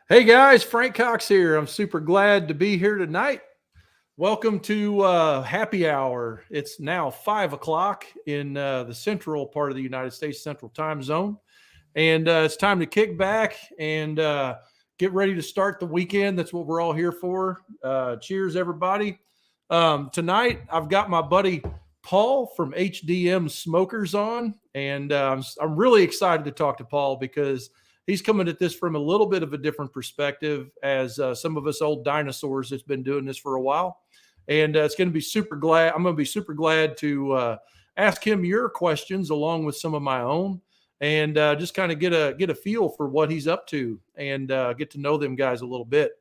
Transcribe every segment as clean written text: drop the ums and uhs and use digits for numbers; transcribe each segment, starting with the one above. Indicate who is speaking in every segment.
Speaker 1: Hey guys, Frank Cox here. I'm super glad to be here tonight. Welcome to happy hour. It's now 5 o'clock in the central part of the United States, Central Time Zone. And it's time to kick back and get ready to start the weekend. That's what we're all here for. Cheers, everybody. Tonight, I've got my buddy Paul from HDM Smokers on. And I'm really excited to talk to Paul because he's coming at this from a little bit of a different perspective as some of us old dinosaurs that's been doing this for a while. And it's going to be super glad. I'm going to be super glad to ask him your questions along with some of my own, and just kind of get a feel for what he's up to and get to know them guys a little bit.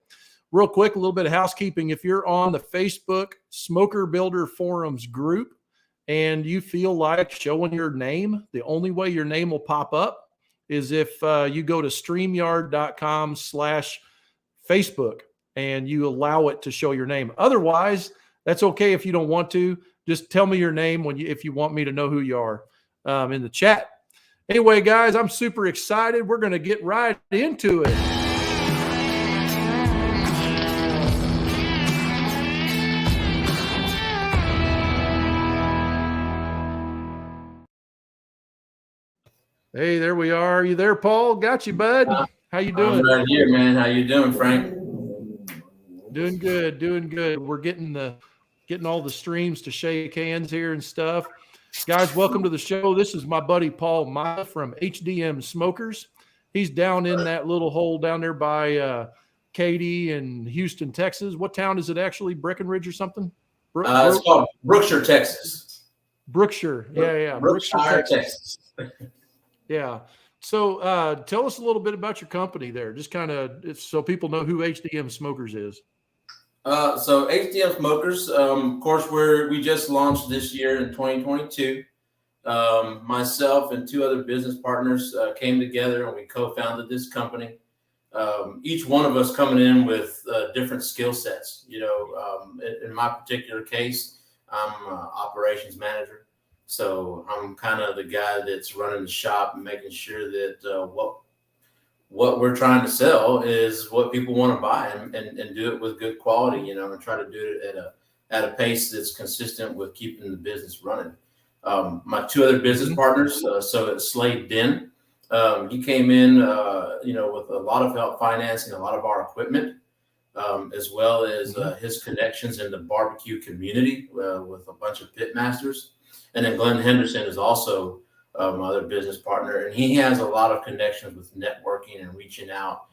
Speaker 1: Real quick, a little bit of housekeeping. If you're on the Facebook SmokerBuilder Forums group and you feel like showing your name, the only way your name will pop up is if you go to StreamYard.com/Facebook and you allow it to show your name. Otherwise, that's okay if you don't want to. Just tell me your name if you want me to know who you are in the chat. Anyway, guys, I'm super excited. We're going to get right into it. Hey, there we are. Are you there, Paul? Got you, bud. How you doing?
Speaker 2: I'm right here, man. How you doing, Frank?
Speaker 1: Doing good, doing good. We're getting all the streams to shake hands here and stuff. Guys, welcome to the show. This is my buddy Paul Maya from HDM Smokers. He's down in that little hole down there by Katy and Houston, Texas. What town is it actually? Breckenridge or something?
Speaker 2: It's called Brookshire, Texas.
Speaker 1: Brookshire. Yeah.
Speaker 2: Brookshire, Texas.
Speaker 1: Yeah. So tell us a little bit about your company there, just kind of so people know who HDM Smokers is.
Speaker 2: So HDM Smokers, of course, we just launched this year in 2022. Myself and two other business partners came together and we co-founded this company. Each one of us coming in with different skill sets. You know, in my particular case, I'm an operations manager. So I'm kind of the guy that's running the shop and making sure that what we're trying to sell is what people want to buy and do it with good quality, you know, and try to do it at a pace that's consistent with keeping the business running. My two other business partners, so it's Slade Den. He came in, with a lot of help financing a lot of our equipment, as well as his connections in the barbecue community with a bunch of pit masters. And then Glenn Henderson is also my other business partner, and he has a lot of connections with networking and reaching out.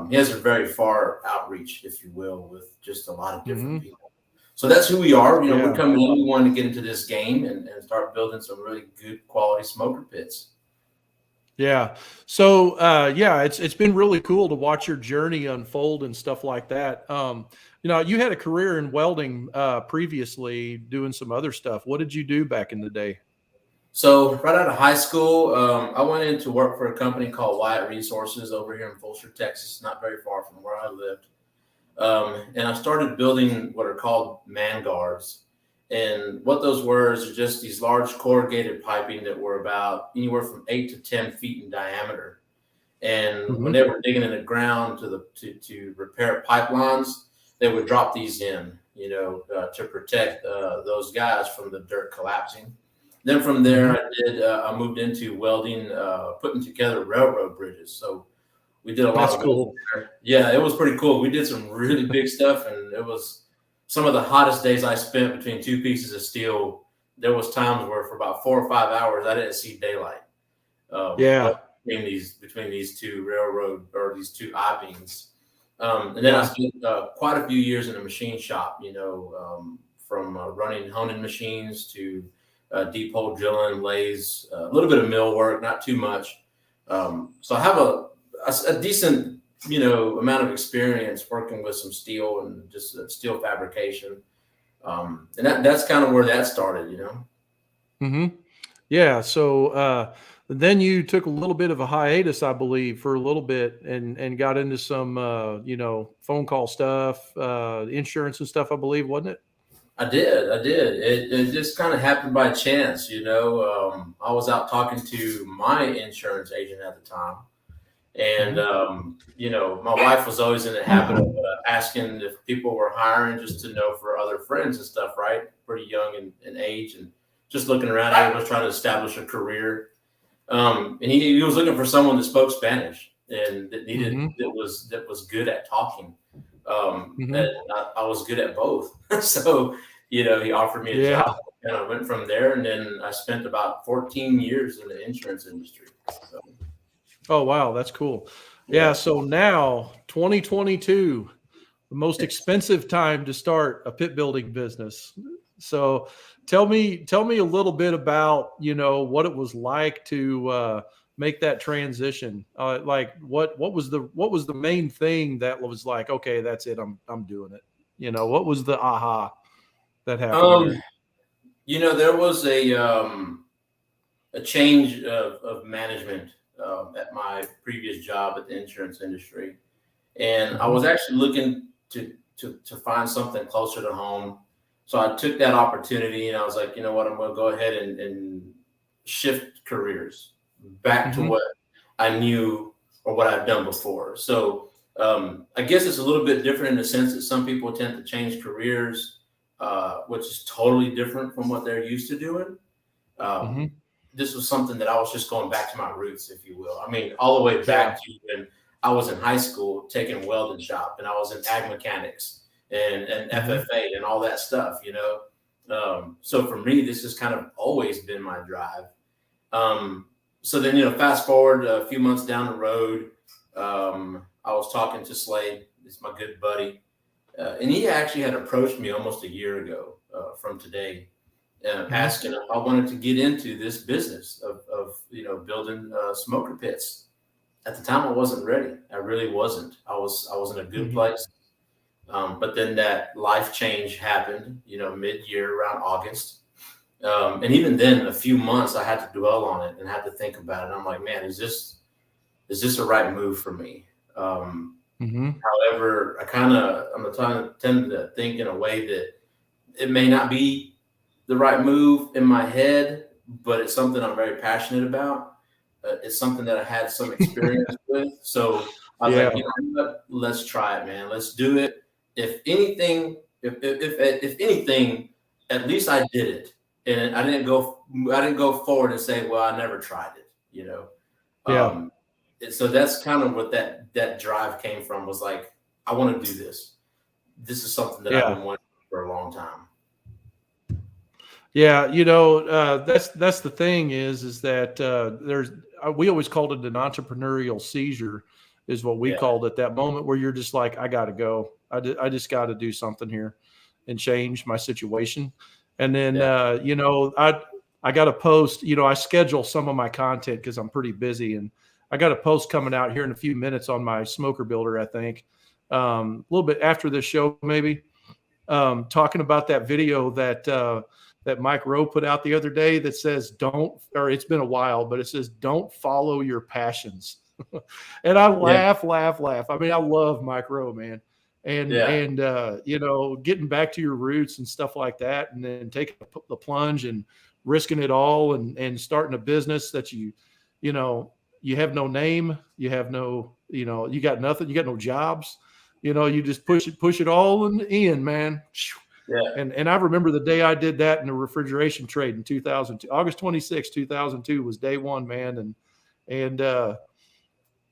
Speaker 2: He has a very far outreach, if you will, with just a lot of different people. So that's who we are. You know, we're coming in. We want to get into this game and start building some really good quality smoker pits.
Speaker 1: Yeah. So, it's been really cool to watch your journey unfold and stuff like that. You had a career in welding previously, doing some other stuff. What did you do back in the day?
Speaker 2: So right out of high school, I went in to work for a company called Wyatt Resources over here in Fulshear, Texas, not very far from where I lived. And I started building what are called man guards. And what those were is just these large corrugated piping that were about anywhere from 8 to 10 feet in diameter. And when they were digging in the ground to repair pipelines, they would drop these in, to protect those guys from the dirt collapsing. Then from there, I moved into welding, putting together railroad bridges. So we did a lot of cool. Yeah, it was pretty cool. We did some really big stuff, and it was some of the hottest days I spent between two pieces of steel. There was times where for about 4 or 5 hours, I didn't see daylight. Between these two railroad or these two I-beams. And then I spent quite a few years in a machine shop, from running honing machines to deep hole drilling, lathes, a little bit of mill work, not too much. So I have a decent, amount of experience working with some steel and just steel fabrication. And that's kind of where that started,
Speaker 1: Yeah. So then you took a little bit of a hiatus, I believe, for a little bit and got into some, phone call stuff, insurance and stuff, I believe, wasn't it?
Speaker 2: I did. It just kind of happened by chance, I was out talking to my insurance agent at the time, And, my wife was always in the habit of asking if people were hiring just to know for other friends and stuff, right? Pretty young in age and just looking around. Everyone was trying to establish a career. And he was looking for someone that spoke Spanish and that was good at talking. And I was good at both. So, he offered me a job and I went from there. And then I spent about 14 years in the insurance industry. So.
Speaker 1: Oh, wow. That's cool. Yeah. So now 2022, the most expensive time to start a pit building business. So tell me a little bit about, what it was like to make that transition. Like what was the main thing that was like, okay, that's it. I'm doing it. What was the aha that happened there?
Speaker 2: There was a change of management at my previous job at the insurance industry. And I was actually looking to find something closer to home. So I took that opportunity and I was like, you know what, I'm going to go ahead and shift careers back to what I knew or what I've done before. So I guess it's a little bit different in the sense that some people tend to change careers, which is totally different from what they're used to doing. This was something that I was just going back to my roots, if you will. I mean, all the way back to when I was in high school taking welding shop and I was in ag mechanics and FFA and all that stuff, So for me, this has kind of always been my drive. So then, fast forward a few months down the road, I was talking to Slade, it's my good buddy, and he actually had approached me almost a year ago from today, asking if I wanted to get into this business of building smoker pits. At the time, I wasn't ready. I really wasn't. I was in a good place. But then that life change happened, mid-year around August. And even then, a few months, I had to dwell on it and had to think about it. I'm like, man, is this a right move for me? However, I'm tend to think in a way that it may not be the right move in my head, but it's something I'm very passionate about. It's something that I had some experience with. So I was like, you know what? Let's try it, man. Let's do it. If anything, at least I did it. And I didn't go forward and say, well, I never tried it, so that's kind of what that drive came from, was like, I want to do this. This is something that I've been wanting for a long time.
Speaker 1: Yeah, that's the thing is that we always called it an entrepreneurial seizure, is what we called it, that moment where you're just like, I got to go. I just got to do something here and change my situation. And then, I got a post, I schedule some of my content because I'm pretty busy, and I got a post coming out here in a few minutes on my SmokerBuilder, I think, a little bit after this show, maybe, talking about that video that Mike Rowe put out the other day that says, it's been a while, but it says, don't follow your passions. And I laugh. I mean, I love Mike Rowe, man. And getting back to your roots and stuff like that, and then taking the plunge and risking it all and starting a business that you have no name, you have no, you got nothing, you got no jobs, you just push it all in, man.
Speaker 2: Yeah.
Speaker 1: And I remember the day I did that in the refrigeration trade in 2002, August 26, 2002 was day one, man. And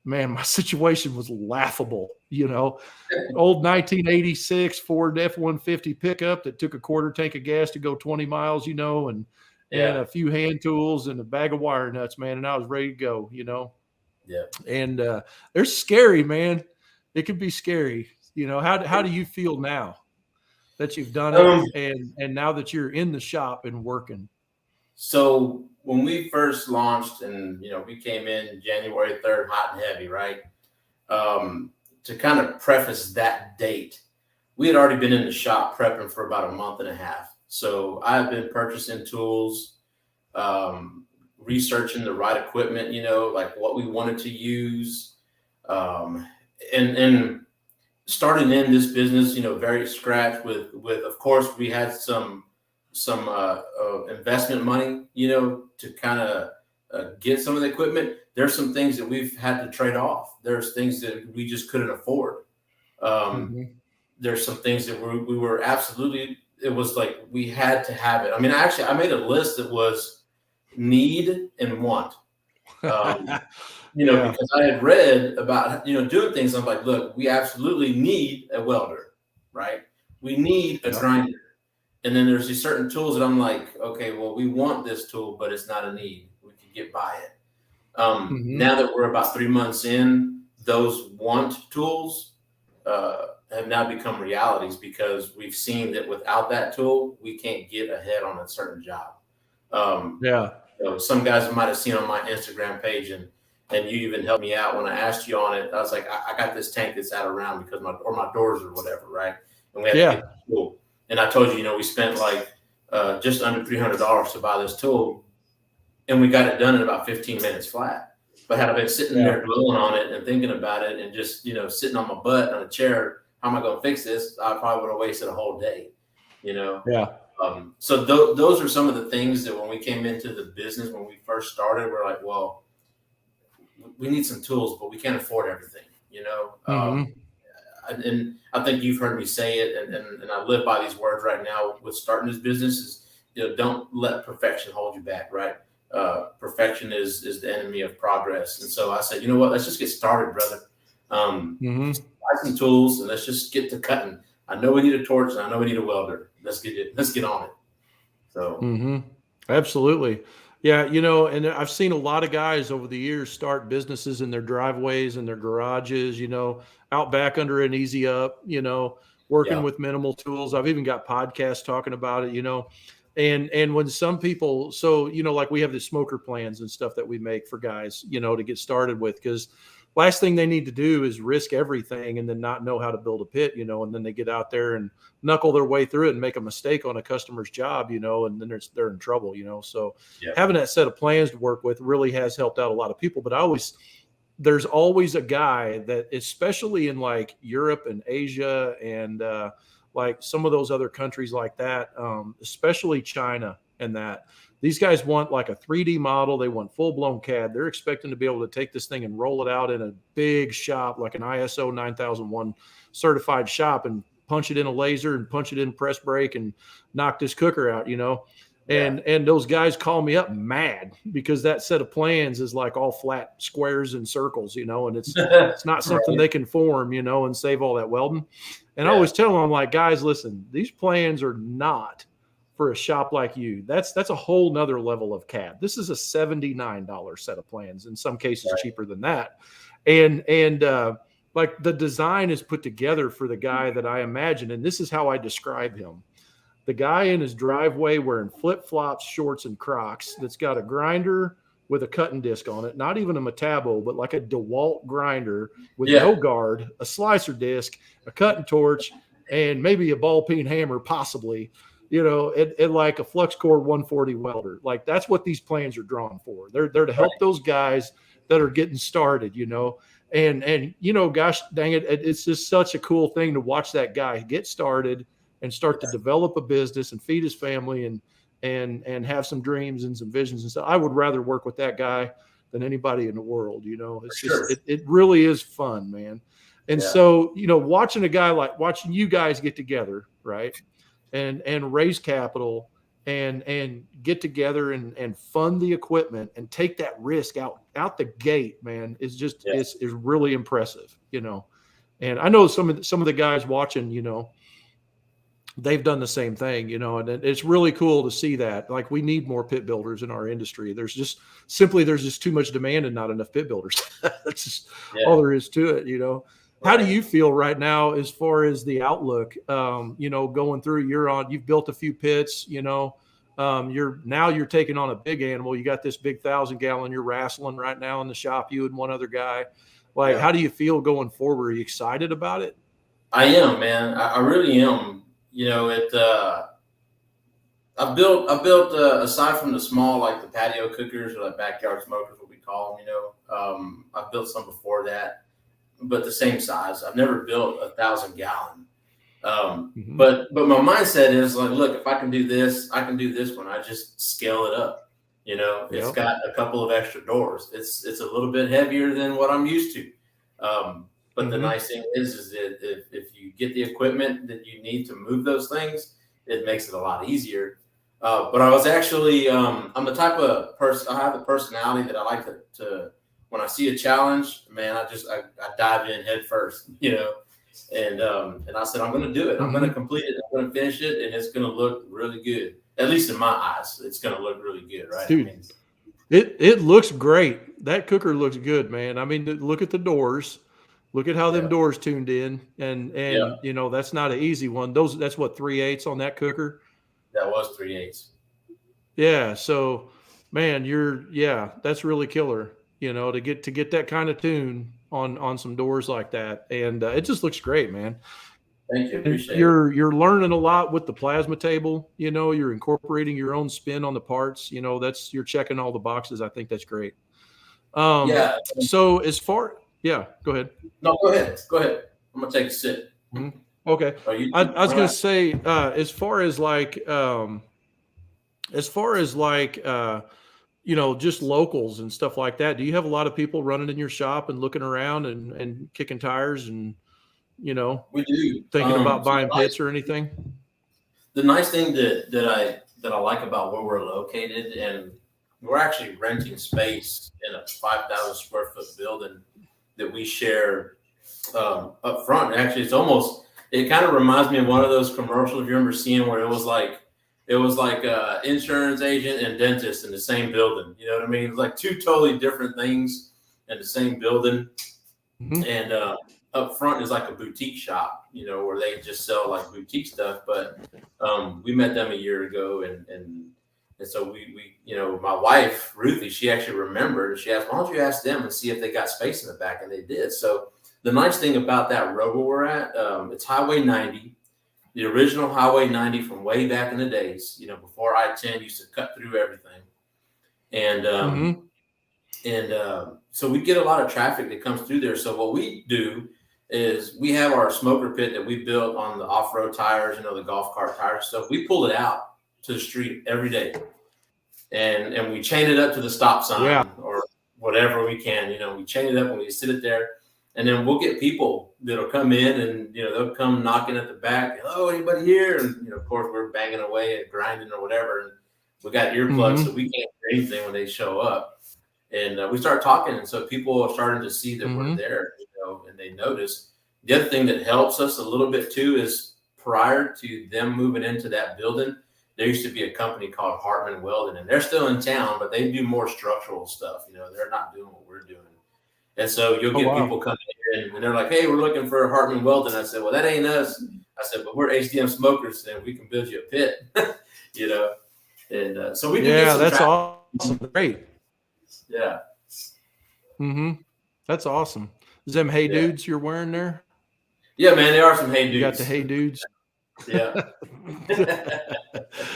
Speaker 1: man, my situation was laughable, old 1986 Ford F-150 pickup that took a quarter tank of gas to go 20 miles, and a few hand tools and a bag of wire nuts, man. And I was ready to go,
Speaker 2: Yeah.
Speaker 1: And they're scary, man. It could be scary. How do you feel now that you've done it and now that you're in the shop and working?
Speaker 2: So when we first launched and, we came in January 3rd, hot and heavy, right? To kind of preface that date, we had already been in the shop prepping for about a month and a half. So I've been purchasing tools, researching the right equipment, like what we wanted to use, and starting in this business, very scratch with of course we had some investment money, to kind of get some of the equipment, there's some things that we've had to trade off. There's things that we just couldn't afford. There's some things that we were absolutely, it was like we had to have it. I mean, I made a list that was need and want. Because I had read about, doing things. I'm like, look, we absolutely need a welder, right? We need a grinder. And then there's these certain tools that I'm like, okay, well, we want this tool, but it's not a need. We can get by it. Now that we're about 3 months in, those want tools have now become realities, because we've seen that without that tool, we can't get ahead on a certain job. Some guys might have seen on my Instagram page, and you even helped me out when I asked you on it. I was like, I got this tank that's out of round because my doors or whatever, right? And we had to get the tool. And I told you, we spent like just under $300 to buy this tool, and we got it done in about 15 minutes flat. But had I been sitting there dwelling on it and thinking about it and just, sitting on my butt on a chair, how am I going to fix this? I probably would have wasted a whole day, So those are some of the things that when we came into the business, when we first started, we're like, well, we need some tools, but we can't afford everything, and I think you've heard me say it, and I live by these words right now with starting this business is, don't let perfection hold you back, right? Perfection is the enemy of progress. And so I said, you know what, let's just get started, brother. Buy some tools and let's just get to cutting. I know we need a torch and I know we need a welder. Let's get on it. So
Speaker 1: absolutely. Yeah. And I've seen a lot of guys over the years start businesses in their driveways and their garages, out back under an easy up, working with minimal tools. I've even got podcasts talking about it, and when some people, so, like we have the smoker plans and stuff that we make for guys, to get started with, because last thing they need to do is risk everything and then not know how to build a pit, and then they get out there and knuckle their way through it and make a mistake on a customer's job, and then they're in trouble, So having that set of plans to work with really has helped out a lot of people. But there's always a guy that, especially in like Europe and Asia and like some of those other countries like that, especially China, and that these guys want like a 3D model. They want full-blown CAD. They're expecting to be able to take this thing and roll it out in a big shop, like an ISO 9001 certified shop, and punch it in a laser and punch it in press brake and knock this cooker out, And those guys call me up mad because that set of plans is like all flat squares and circles, and it's not something they can form, and save all that welding. And I always tell them, I'm like, guys, listen, these plans are not for a shop like you. That's a whole nother level of CAD. This is a $79 set of plans, in some cases cheaper than that. And like the design is put together for the guy that I imagine, and this is how I describe him. The guy in his driveway wearing flip-flops, shorts, and Crocs that's got a grinder with a cutting disc on it, not even a Metabo, but like a DeWalt grinder with no guard, a slicer disc, a cutting torch, and maybe a ball peen hammer, possibly, and like a flux core 140 welder. Like that's what these plans are drawn for. They're to help those guys that are getting started, and gosh dang it, it's just such a cool thing to watch that guy get started and start to develop a business and feed his family and have some dreams and some visions and stuff. I would rather work with that guy than anybody in the world. It's just, it really is fun, man. And so, watching you guys get together, right. And raise capital and get together and fund the equipment and take that risk out the gate, man, is just, is really impressive, and I know some of the guys watching, they've done the same thing, and it's really cool to see that. Like, we need more pit builders in our industry. There's just too much demand and not enough pit builders. That's just all there is to it, How do you feel right now as far as the outlook? Going through, you've built a few pits, you're taking on a big animal. You got this big 1,000-gallon you're wrestling right now in the shop, you and one other guy. Like, how do you feel going forward? Are you excited about it?
Speaker 2: I am, man. I really am. I built aside from the small, like the patio cookers or like backyard smokers, what we call them, I've built some before that, but the same size. I've never built 1,000-gallon. But my mindset is like, look, if I can do this, I can do this one. I just scale it up. You know, it's
Speaker 1: Yep.
Speaker 2: got a couple of extra doors. It's a little bit heavier than what I'm used to. But the nice thing is that if you get the equipment that you need to move those things, it makes it a lot easier. But I was actually, I'm the type of person, I have a personality that I like to when I see a challenge, man, I dive in head first, you know, and I said, I'm going to do it. I'm going to complete it. I'm going to finish it. And it's going to look really good. At least in my eyes, it's going to look really good. Right.
Speaker 1: Dude, I mean, it looks great. That cooker looks good, man. I mean, look at the doors. Look at how them doors tuned in, and you know, that's not an easy one. That's what, 3/8 on that cooker.
Speaker 2: That was 3/8.
Speaker 1: Yeah. So, man, that's really killer. You know, to get that kind of tune on some doors like that, and it just looks great, man.
Speaker 2: Thank you. Appreciate it.
Speaker 1: You're learning a lot with the plasma table. You know, you're incorporating your own spin on the parts. You know, you're checking all the boxes. I think that's great. So go ahead.
Speaker 2: No, go ahead. Go ahead. I'm gonna take a sip.
Speaker 1: Okay. I was gonna say, as far as you know, just locals and stuff like that, do you have a lot of people running in your shop and looking around and kicking tires and, you know,
Speaker 2: we do
Speaker 1: thinking about buying pits or anything?
Speaker 2: The nice thing that I like about where we're located, and we're actually renting space in a 5,000 square foot building that we share up front. Actually, it kind of reminds me of one of those commercials if you remember seeing, where it was like insurance agent and dentist in the same building. You know what I mean? It's like two totally different things in the same building. And up front is like a boutique shop, you know, where they just sell like boutique stuff. But we met them a year ago, and so we you know, my wife Ruthie, she actually remembered. She asked, "Why don't you ask them and see if they got space in the back?" And they did. So the nice thing about that road where we're at, it's Highway 90, the original Highway 90 from way back in the days, you know, before I-10 used to cut through everything. And so we get a lot of traffic that comes through there. So what we do is we have our smoker pit that we built on the off-road tires, you know, the golf cart tires stuff. We pull it out to the street every day, and we chain it up to the stop sign or whatever we can. You know, we chain it up and we sit it there, and then we'll get people that'll come in, and you know, they'll come knocking at the back. "Hello, anybody here?" And you know, of course, we're banging away and grinding or whatever, and we got earplugs, so we can't hear anything when they show up. And we start talking, and so people are starting to see that we're there, you know, and they notice. The other thing that helps us a little bit too is, prior to them moving into that building, there used to be a company called Hartman Welding, and they're still in town, but they do more structural stuff. You know, they're not doing what we're doing. And so you'll get people coming in, and they're like, "Hey, we're looking for Hartman Welding." I said, "Well, that ain't us." I said, "But we're HDM Smokers, and we can build you a pit." You know, and so we do.
Speaker 1: Yeah, that's awesome. Great.
Speaker 2: Yeah.
Speaker 1: That's awesome. Is them Hey Dudes you're wearing there?
Speaker 2: Yeah, man, there are some Hey Dudes.
Speaker 1: You got the Hey Dudes.
Speaker 2: Yeah.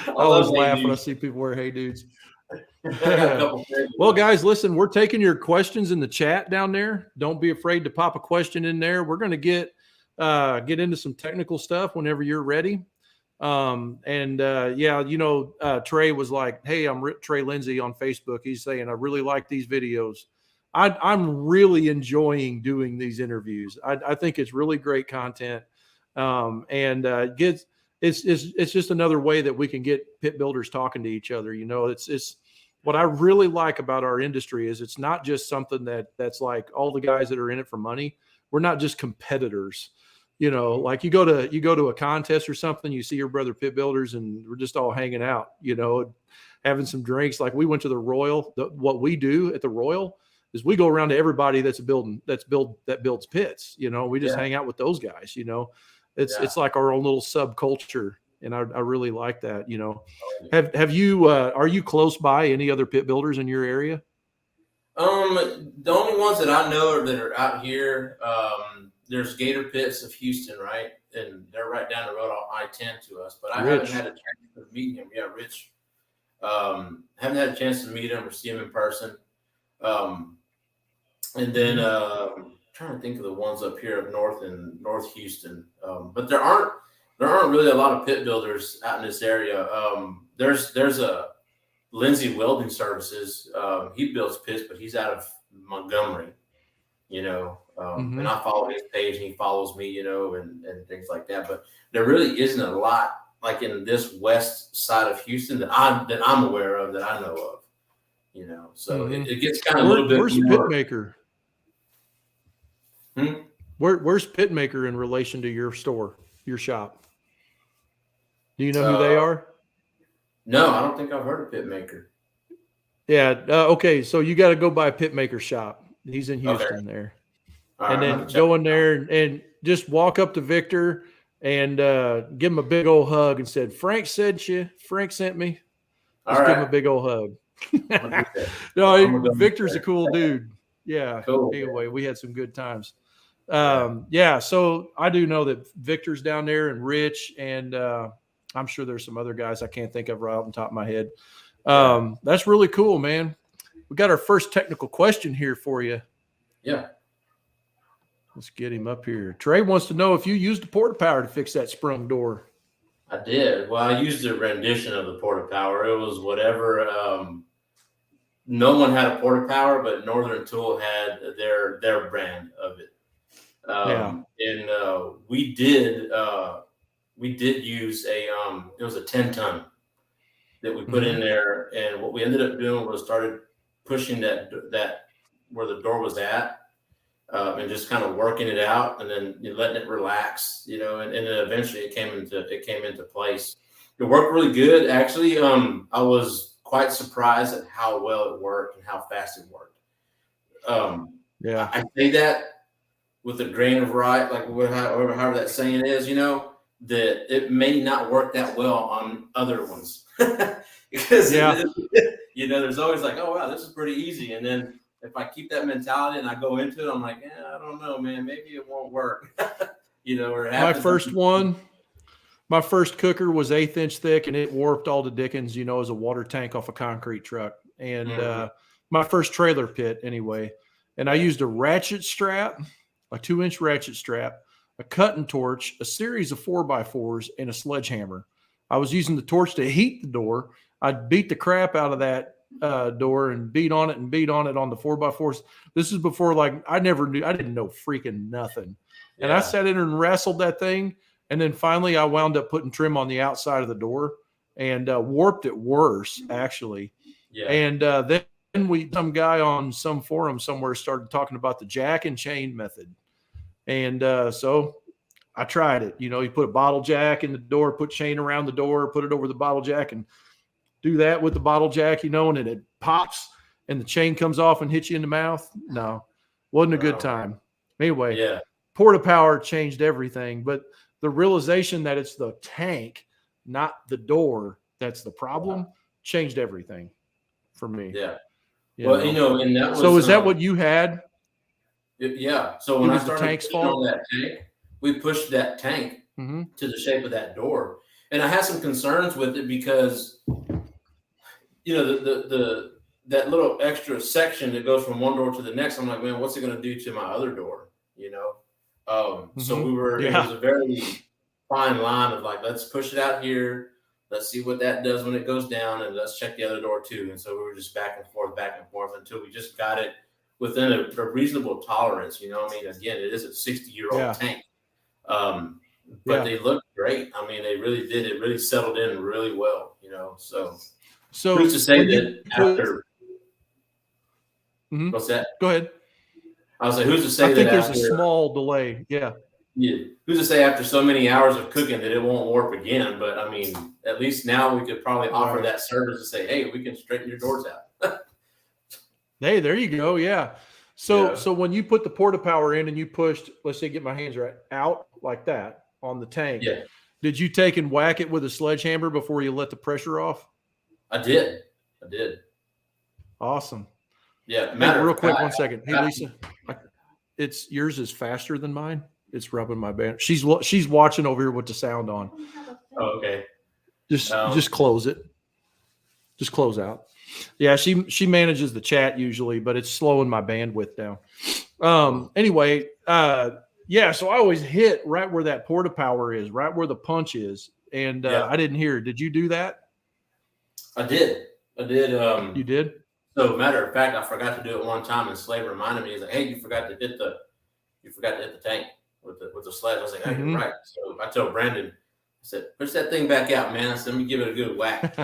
Speaker 1: I always laugh when I see people wear Hey Dudes. Well, guys, listen, we're taking your questions in the chat down there. Don't be afraid to pop a question in there. We're going to get into some technical stuff whenever you're ready. Yeah, you know, Trey was like, "Hey, I'm Trey Lindsay on Facebook." He's saying, "I really like these videos." I'm really enjoying doing these interviews. I think it's really great content. It's just another way that we can get pit builders talking to each other. You know, it's what I really like about our industry is it's not just something that's like all the guys that are in it for money. We're not just competitors. You know, like you go to a contest or something, you see your brother pit builders, and we're just all hanging out, you know, having some drinks. Like we went to the Royal. What we do at the Royal is we go around to everybody that builds pits. You know, we just hang out with those guys. You know, it's like our own little subculture, and I really like that. You know, have you are you close by any other pit builders in your area?
Speaker 2: The only ones that I know that are out here. There's Gator Pits of Houston, right? And they're right down the road on I-10 to us. But I haven't had a chance to meet him. Yeah, Rich. Haven't had a chance to meet him or see him in person. And then I'm trying to think of the ones up here up north in North Houston. But there aren't really a lot of pit builders out in this area. There's a Lindsay Welding Services. He builds pits, but he's out of Montgomery, and I follow his page and he follows me, and things like that. But there really isn't a lot like in this west side of Houston that I'm aware of, that I know of, so it gets kind of a little bit
Speaker 1: Where's
Speaker 2: more.
Speaker 1: Pitmaker? Where's Pitmaker in relation to your store, your shop? Do you know who they are?
Speaker 2: No, I don't think I've heard of Pitmaker.
Speaker 1: Yeah. Okay. So you got to go by Pitmaker shop. He's in Houston there. And then go in there and just walk up to Victor and give him a big old hug and said, Frank sent me. Just give him a big old hug. No, Victor's a cool dude. Yeah. Cool. Anyway, we had some good times. So I do know that Victor's down there and Rich, and I'm sure there's some other guys I can't think of right off the top of my head. That's really cool, man. We got our first technical question here for you.
Speaker 2: Yeah.
Speaker 1: Let's get him up here. Trey wants to know if you used the porta power to fix that sprung door.
Speaker 2: I did. Well, I used a rendition of the porta power. It was whatever. No one had a porta power, but Northern Tool had their brand of it. And we did use it was a 10-ton that we put in there. And what we ended up doing was started pushing that where the door was at, and just kind of working it out, and then letting it relax, and then eventually it came into place. It worked really good. Actually, I was quite surprised at how well it worked and how fast it worked. I say that with a grain of right, like however that saying is, that it may not work that well on other ones. Because there's always like, oh wow, this is pretty easy, and then if I keep that mentality and I go into it, I'm like, I don't know, man, maybe it won't work. Or my first cooker was 1/8 inch thick, and it warped all the dickens, as a water tank off a concrete truck. And my first trailer pit anyway. And I used a ratchet strap, a 2-inch ratchet strap, a cutting torch, a series of 4x4s, and a sledgehammer. I was using the torch to heat the door. I'd beat the crap out of that door and beat on it on the 4x4s. This is before, I didn't know freaking nothing. Yeah. And I sat in and wrestled that thing. And then finally I wound up putting trim on the outside of the door and warped it worse, actually. Yeah. And then some guy on some forum somewhere started talking about the jack and chain method. And so I tried it. You put a bottle jack in the door, put chain around the door, put it over the bottle jack, and do that with the bottle jack, and then it pops and the chain comes off and hits you in the mouth. No, wasn't a good time. Anyway, porta power changed everything, but the realization that it's the tank, not the door, that's the problem, changed everything for me. Yeah. And that was,
Speaker 1: so is that what you had?
Speaker 2: Yeah. So when I started on that tank, we pushed that tank to the shape of that door. And I had some concerns with it because, that little extra section that goes from one door to the next, I'm like, man, what's it going to do to my other door? So it was a very fine line of like, let's push it out here. Let's see what that does when it goes down, and let's check the other door too. And so we were just back and forth until we just got it within a reasonable tolerance. Again, it is a 60-year-old tank. But they look great. They really did. It really settled in really well, So who's to say that after what's that?
Speaker 1: Go ahead.
Speaker 2: I was like, who's to say
Speaker 1: I think there's a small delay. Yeah.
Speaker 2: Who's to say after so many hours of cooking that it won't warp again? But at least now we could probably offer that service and say, hey, we can straighten your doors out.
Speaker 1: Hey, there you go. Yeah. So when you put the porta power in and you pushed, let's say, get my hands right out like that on the tank. Yeah. Did you take and whack it with a sledgehammer before you let the pressure off?
Speaker 2: I did.
Speaker 1: Awesome.
Speaker 2: Yeah.
Speaker 1: Real quick, 1 second. Hey, Lisa, yours is faster than mine. It's rubbing my band. She's watching over here with the sound on.
Speaker 2: Oh, okay.
Speaker 1: Just close it. Just close out. Yeah, she manages the chat usually, but it's slowing my bandwidth down. Anyway, so I always hit right where that porta power is, right where the punch is, and I didn't hear. Did you do that?
Speaker 2: I did. I did.
Speaker 1: You did?
Speaker 2: So matter of fact, I forgot to do it one time, and Slave reminded me. He's like, "Hey, you forgot to hit the tank with the sled." I was like, "Oh, you're right." So I told Brandon, I said, "Push that thing back out, man." I said, "Let me give it a good whack."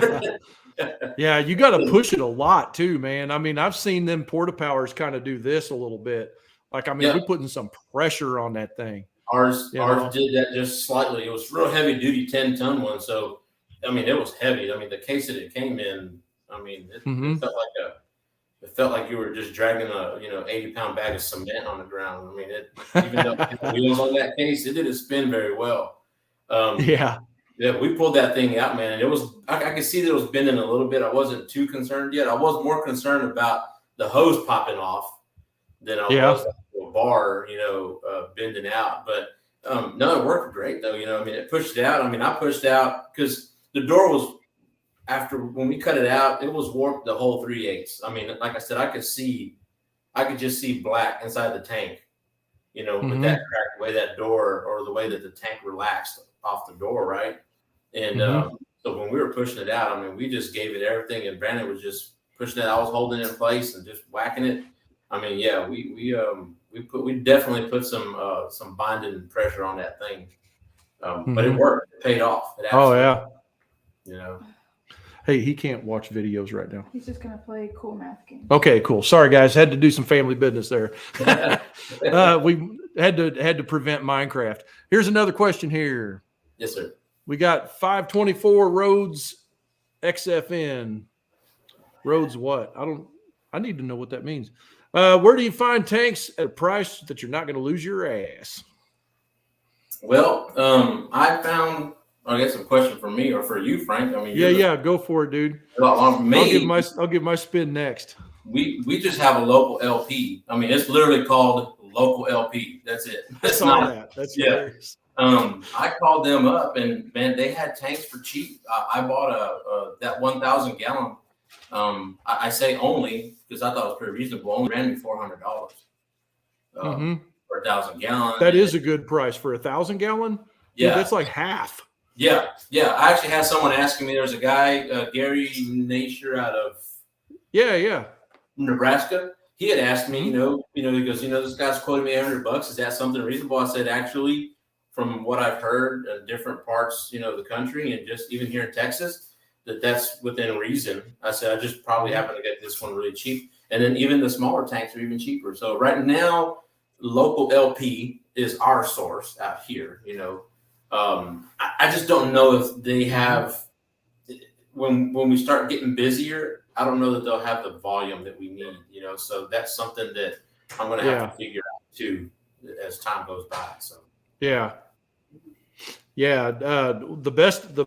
Speaker 1: Yeah, you got to push it a lot too, man. I mean, I've seen them porta powers kind of do this a little bit. Like, I mean, we're putting some pressure on that thing.
Speaker 2: Ours did that just slightly. It was real heavy duty 10-ton one. So, I mean, it was heavy. I mean, the case that it came in, I mean, it felt like you were just dragging a 80-pound bag of cement on the ground. I mean, even though it had wheels on that case, it didn't spin very well.
Speaker 1: Yeah,
Speaker 2: we pulled that thing out, man, and it was I could see that it was bending a little bit. I wasn't too concerned yet. I was more concerned about the hose popping off than I was a bar, bending out. But no, it worked great though. I mean, it pushed out. I mean, I pushed out because the door was, after when we cut it out, it was warped the whole 3/8. I mean, like I said, I could just see black inside the tank, with that crack, the way that door, or the way that the tank relaxed off the door, right? And so when we were pushing it out, I mean, we just gave it everything, and Brandon was just pushing it. I was holding it in place and just whacking it. I mean, yeah, we definitely put some binding pressure on that thing, but it worked. It paid off.
Speaker 1: Hey, he can't watch videos right now.
Speaker 3: He's just gonna play cool math game.
Speaker 1: Okay, cool. Sorry, guys, had to do some family business there. We had to prevent Minecraft. Here's another question here.
Speaker 2: Yes, sir.
Speaker 1: We got 524 Rhodes XFN. Rhodes what? I need to know what that means. Where do you find tanks at a price that you're not going to lose your ass?
Speaker 2: Well, I found, I guess, a question for me or for you, Frank. I mean,
Speaker 1: yeah, go for it, dude. I'll give my spin next.
Speaker 2: We just have a local LP. I mean, it's literally called local LP. That's it.
Speaker 1: That's not that. That's hilarious.
Speaker 2: I called them up, and man, they had tanks for cheap. I bought that 1,000 gallon. I say only because I thought it was pretty reasonable. Only ran me $400 for 1,000 gallon.
Speaker 1: That is a good price for 1,000 gallon.
Speaker 2: Yeah,
Speaker 1: dude, that's like half.
Speaker 2: Yeah. I actually had someone asking me. There's a guy, Gary Nasher, out of Nebraska. He had asked me, he goes, this guy's quoting me $100. Is that something reasonable? I said, actually, from what I've heard in different parts, of the country, and just even here in Texas, that's within reason. I said, I just probably happen to get this one really cheap. And then even the smaller tanks are even cheaper. So right now, local LP is our source out here, I just don't know if they have, when we start getting busier, I don't know that they'll have the volume that we need, so that's something that I'm going to have to figure out too as time goes by. So, the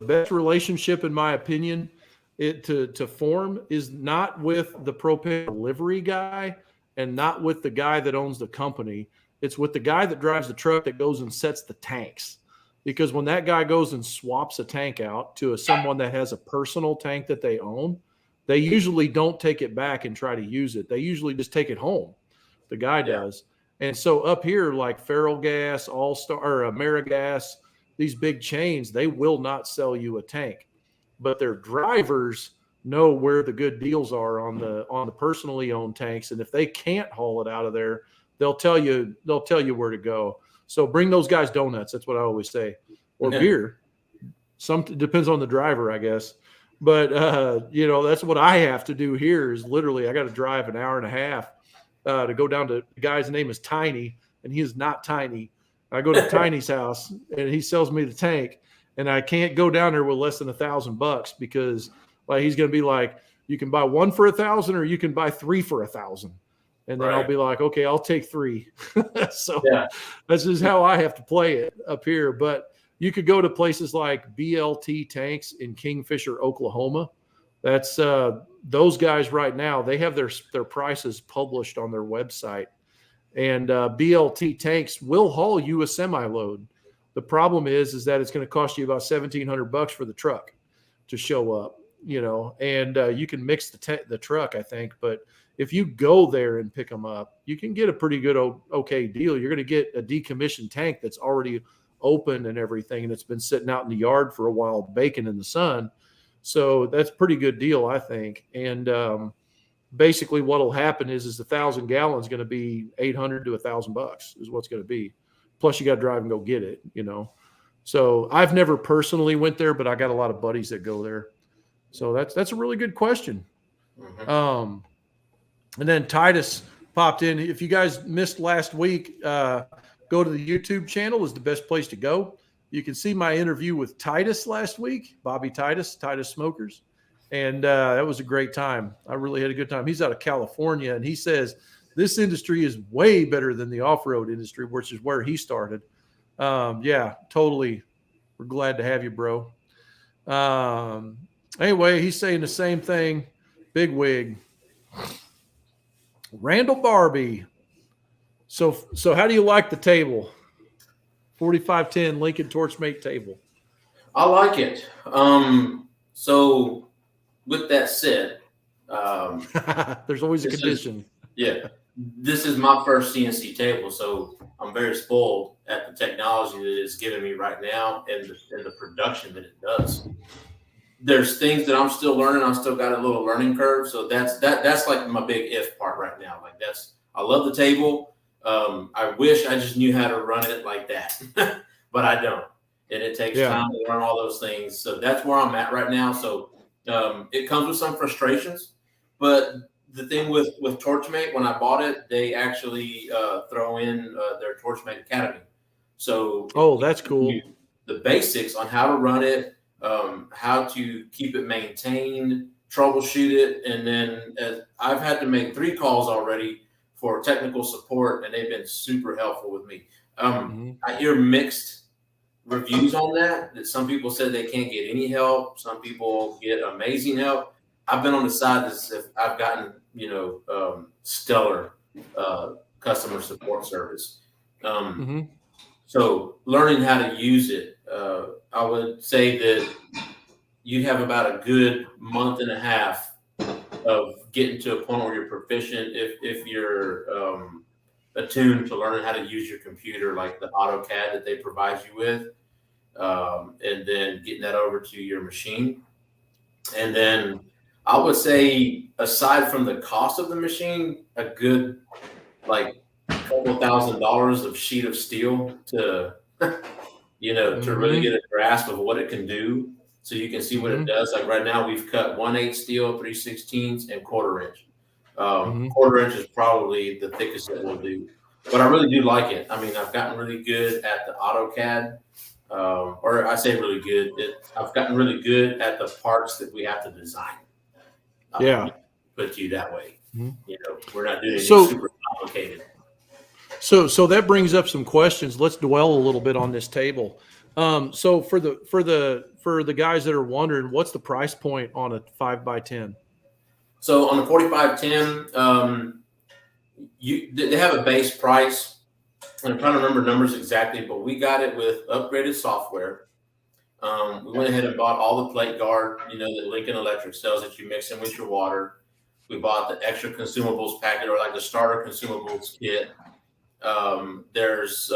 Speaker 2: best relationship, in my opinion, to form is not with the propane delivery guy and not with the guy that owns the company. It's with the guy that drives the truck that goes and sets the tanks. Because when that guy goes and swaps a tank out to someone that has a personal tank that they own, they usually don't take it back and try to use it. They usually just take it home. The guy does. And so up here, like Feral Gas, All-Star, or AmeriGas, these big chains, they will not sell you a tank. But their drivers know where the good deals are on the personally owned tanks. And if they can't haul it out of there, they'll tell you where to go. So bring those guys donuts. That's what I always say, or beer. Depends on the driver, I guess. But that's what I have to do here. Is literally I got to drive an hour and a half to go down to the guy's name is Tiny, and he is not tiny. I go to Tiny's house, and he sells me the tank, and I can't go down there with less than $1,000 because he's going to be like, you can buy one for 1,000 or you can buy three for 1,000. And then I'll be like, okay, I'll take three. So that's just how I have to play it up here. But you could go to places like BLT Tanks in Kingfisher, Oklahoma. That's those guys right now. They have their prices published on their website. And BLT Tanks will haul you a semi-load. The problem is that it's going to cost you about $1,700 for the truck to show up, and you can mix the truck, I think. But if you go there and pick them up, you can get a pretty good, okay deal. You're going to get a decommissioned tank that's already open and everything, and it's been sitting out in the yard for a while, baking in the sun.
Speaker 1: So that's a pretty good deal, I think. And basically what'll happen is the 1,000 gallons going to be $800 to $1,000 is what's going to be. Plus you got to drive and go get it, you know? So I've never personally went there, but I got a lot of buddies that go there. So that's a really good question. And then Titus popped in. If you guys missed last week, go to the YouTube channel is the best place to go. You can see my interview with Titus last week, Bobby Titus, Titus Smokers. And that was a great time. I really had a good time. He's out of California, and he says this industry is way better than the off-road industry, which is where he started. Yeah, totally. We're glad to have you, bro. Anyway, he's saying the same thing. Big wig. Randall Barbie. So how do you like the table? 4510 Lincoln Torchmate table.
Speaker 2: I like it. So with that said,
Speaker 1: there's always a condition.
Speaker 2: This is my first CNC table, so I'm very spoiled at the technology that it's giving me right now and the production that it does. There's things that I'm still learning. I've still got a little learning curve. So that's like my big if part right now. Like I love the table. I wish I just knew how to run it like that, but I don't. And it takes time to learn all those things. So that's where I'm at right now. So it comes with some frustrations, but the thing with Torchmate, when I bought it, they actually throw in their Torchmate Academy. So
Speaker 1: that's cool.
Speaker 2: The basics on how to run it, how to keep it maintained, troubleshoot it, and then I've had to make 3 calls already for technical support, and they've been super helpful with me. I hear mixed reviews on that some people said they can't get any help. Some people get amazing help. I've been on the side that I've gotten, stellar customer support service. So learning how to use it, I would say that you have about a good month and a half of getting to a point where you're proficient if you're attuned to learning how to use your computer, like the AutoCAD that they provide you with, and then getting that over to your machine. And then I would say, aside from the cost of the machine, a good like couple $1,000s of sheet of steel to to really get a grasp of what it can do, so you can see what it does. Like right now, we've cut 1/8 steel, 3/16, and 1/4 inch. 1/4 inch is probably the thickest that we'll do, but I really do like it. I mean, I've gotten really good at the AutoCAD, or I say really good. I've gotten really good at the parts that we have to design. Put it to you that way. We're not doing anything super complicated.
Speaker 1: So that brings up some questions. Let's dwell a little bit on this table. So for the guys that are wondering, what's the price point on a 5x10?
Speaker 2: So on the 4510, they have a base price, and I'm trying to remember numbers exactly, but we got it with upgraded software. We went ahead and bought all the plate guard, that Lincoln Electric sells that you mix in with your water. We bought the extra consumables packet, or like the starter consumables kit. There's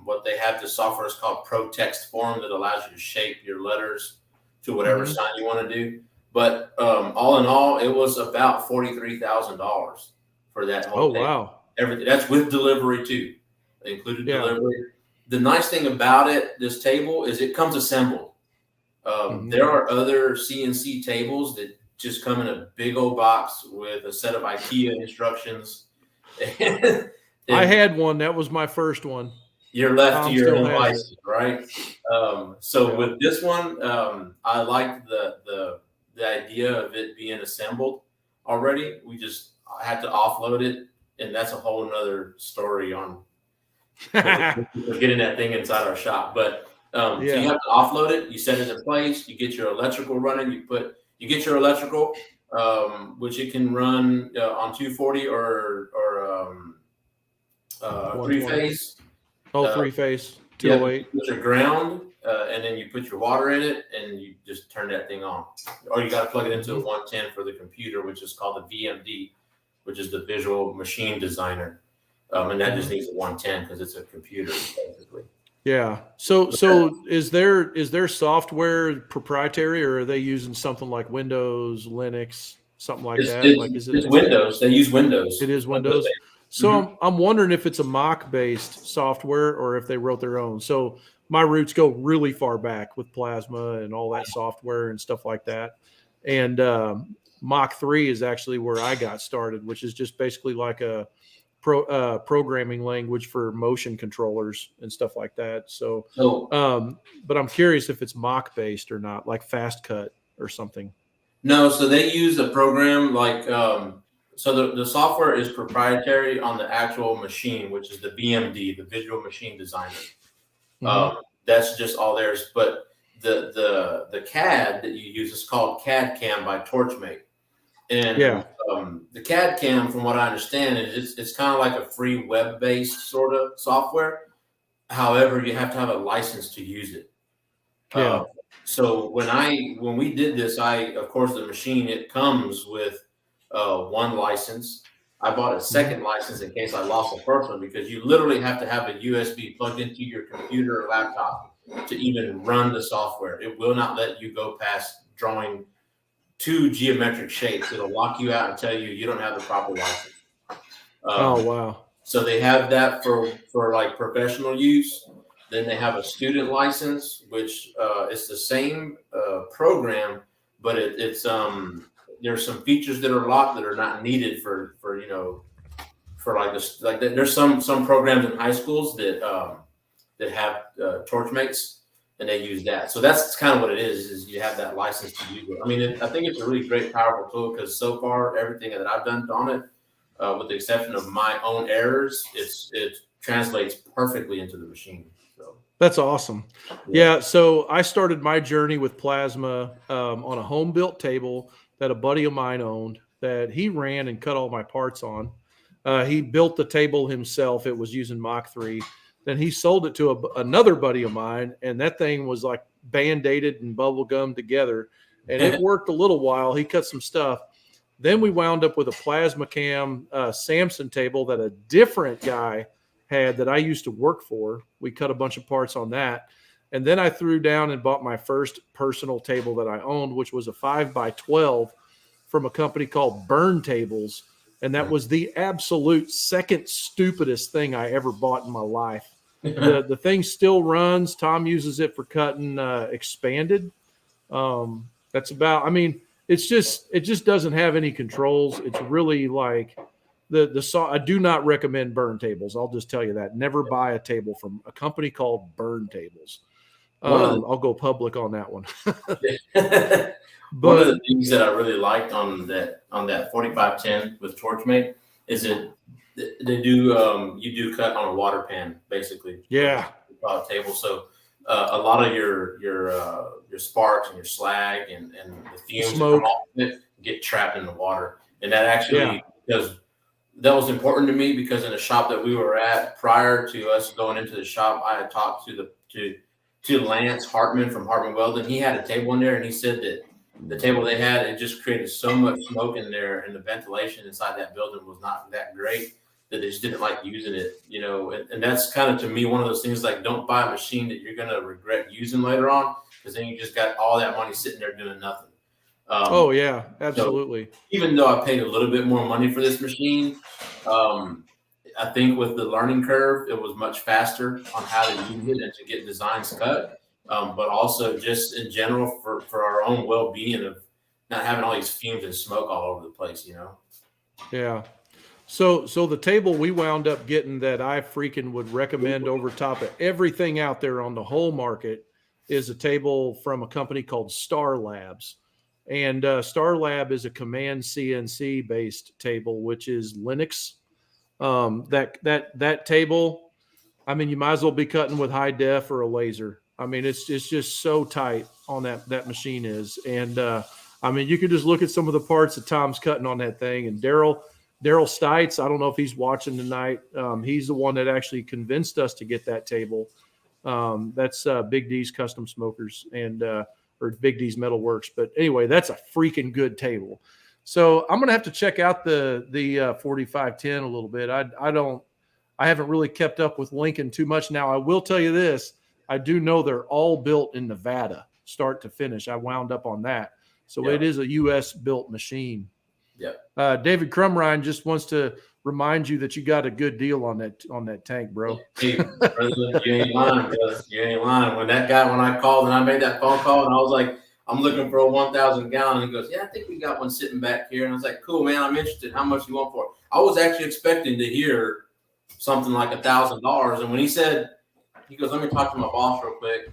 Speaker 2: what they have, the software is called Pro Text Form, that allows you to shape your letters to whatever sign you want to do. But all in all, it was about $43,000 for that whole thing. Wow. Everything. That's with delivery too. They included delivery. The nice thing about this table, is it comes assembled. There are other CNC tables that just come in a big old box with a set of IKEA instructions.
Speaker 1: I had one. That was my first one.
Speaker 2: You're left to your own devices, right? With this one, I liked the idea of it being assembled already. I had to offload it, and that's a whole nother story on getting that thing inside our shop. But so you have to offload it. You set it in place. You get your electrical running. You get your electrical, which it can run on 240 or 3-phase.
Speaker 1: Oh, 3-phase, 208.
Speaker 2: Put your ground, and then you put your water in it, and you just turn that thing on. Or you got to plug it into a 110 for the computer, which is called the VMD, which is the Visual Machine Designer. And that just needs a 110 because it's a computer, basically.
Speaker 1: Yeah. So is their software proprietary, or are they using something like Windows, Linux, something like
Speaker 2: It's,
Speaker 1: that? Like,
Speaker 2: it's,
Speaker 1: is it?
Speaker 2: it's Windows. They use Windows.
Speaker 1: It is
Speaker 2: It's Windows.
Speaker 1: Windows. So
Speaker 2: Mhm.
Speaker 1: I'm wondering if it's a mock based software or if they wrote their own. So my roots go really far back with Plasma and all that software and stuff like that. And Mach 3 is actually where I got started, which is just basically like a programming language for motion controllers and stuff like that. So,
Speaker 2: So
Speaker 1: but I'm curious if it's mock based or not, like Fast Cut or something.
Speaker 2: no, so they use a program like so the software is proprietary on the actual machine, which is the VMD, the Visual Machine Designer.
Speaker 1: Mm-hmm.
Speaker 2: That's just all theirs. But the CAD that you use is called CAD Cam by Torchmate. And
Speaker 1: Yeah.
Speaker 2: the CAD Cam, from what I understand, is it's kind of like a free web-based sort of software. However, you have to have a license to use it.
Speaker 1: Yeah.
Speaker 2: So when we did this, of course the machine, it comes with one license. I bought a second license in case I lost the first one, because you literally have to have a USB plugged into your computer or laptop to even run the software. It will not let you go past drawing two geometric shapes. It'll lock you out and tell you you don't have the proper license.
Speaker 1: Oh, wow.
Speaker 2: So they have that for like professional use. Then they have a student license, which it's the same program, but it's there's some features that are locked that are not needed for for like this. Like there's some programs in high schools that have Torchmates, and they use that. So that's kind of what it is you have that license to use it. I mean, I think it's a really great, powerful tool, because so far everything that I've done on it, with the exception of my own errors, it translates perfectly into the machine. So
Speaker 1: That's awesome. Yeah. So I started my journey with Plasma on a home built table that a buddy of mine owned that he ran and cut all my parts on. He built the table himself. It was using Mach 3. Then he sold it to another buddy of mine, and that thing was like band-aided and bubble gummed together. And it worked a little while. He cut some stuff. Then we wound up with a Plasma Cam Samson table that a different guy had that I used to work for. We cut a bunch of parts on that. And then I threw down and bought my first personal table that I owned, which was a 5x12 from a company called Burn Tables. And that was the absolute second stupidest thing I ever bought in my life. The thing still runs. Tom uses it for cutting expanded. That's about, I mean, it just doesn't have any controls. It's really like I do not recommend Burn Tables. I'll just tell you that. Never buy a table from a company called Burn Tables. I'll go public on that one.
Speaker 2: One of
Speaker 1: But
Speaker 2: the things that I really liked on that 4510 with Torchmate is that they do you do cut on a water pan, basically.
Speaker 1: yeah,
Speaker 2: Table. So a lot of your sparks and your slag and the fumes that
Speaker 1: smoke.
Speaker 2: come off of it get trapped in the water. And that
Speaker 1: Yeah.
Speaker 2: actually, because that was important to me, because in the shop that we were at prior to us going into the shop, I had talked to Lance Hartman from Hartman Welding. He had a table in there, and he said that the table they had, it just created so much smoke in there, and the ventilation inside that building was not that great, that they just didn't like using it, and that's kind of, to me, one of those things, like, don't buy a machine that you're going to regret using later on, because then you just got all that money sitting there doing nothing.
Speaker 1: Oh yeah, absolutely.
Speaker 2: So even though I paid a little bit more money for this machine, I think with the learning curve, it was much faster on how to use it and to get designs cut. But also just in general for our own well-being of not having all these fumes and smoke all over the place,
Speaker 1: Yeah. So the table we wound up getting that I freaking would recommend over top of everything out there on the whole market is a table from a company called Star Labs. And Star Lab is a Command CNC based table, which is Linux. That table, I mean, you might as well be cutting with high def or a laser. I mean, it's just so tight on that machine is. And I mean, you could just look at some of the parts that Tom's cutting on that thing. And Daryl Stites, I don't know if he's watching tonight. He's the one that actually convinced us to get that table. That's Big D's Custom Smokers and or Big D's Metal Works. But anyway, that's a freaking good table. So I'm gonna have to check out the 4510 a little bit. I I haven't really kept up with Lincoln too much. Now, I will tell you this. I do know they're all built in Nevada, start to finish. I wound up on that. So it is a U.S. built machine.
Speaker 2: Yeah.
Speaker 1: David Crumrine just wants to remind you that you got a good deal on that tank, bro.
Speaker 2: Hey, brother, you ain't lying, brother. You ain't lying. When I called and I made that phone call and I was like, I'm looking for a 1,000 gallon. He goes, yeah, I think we got one sitting back here. And I was like, cool, man, I'm interested. How much you want for it? I was actually expecting to hear something like $1,000. And when he said, he goes, let me talk to my boss real quick.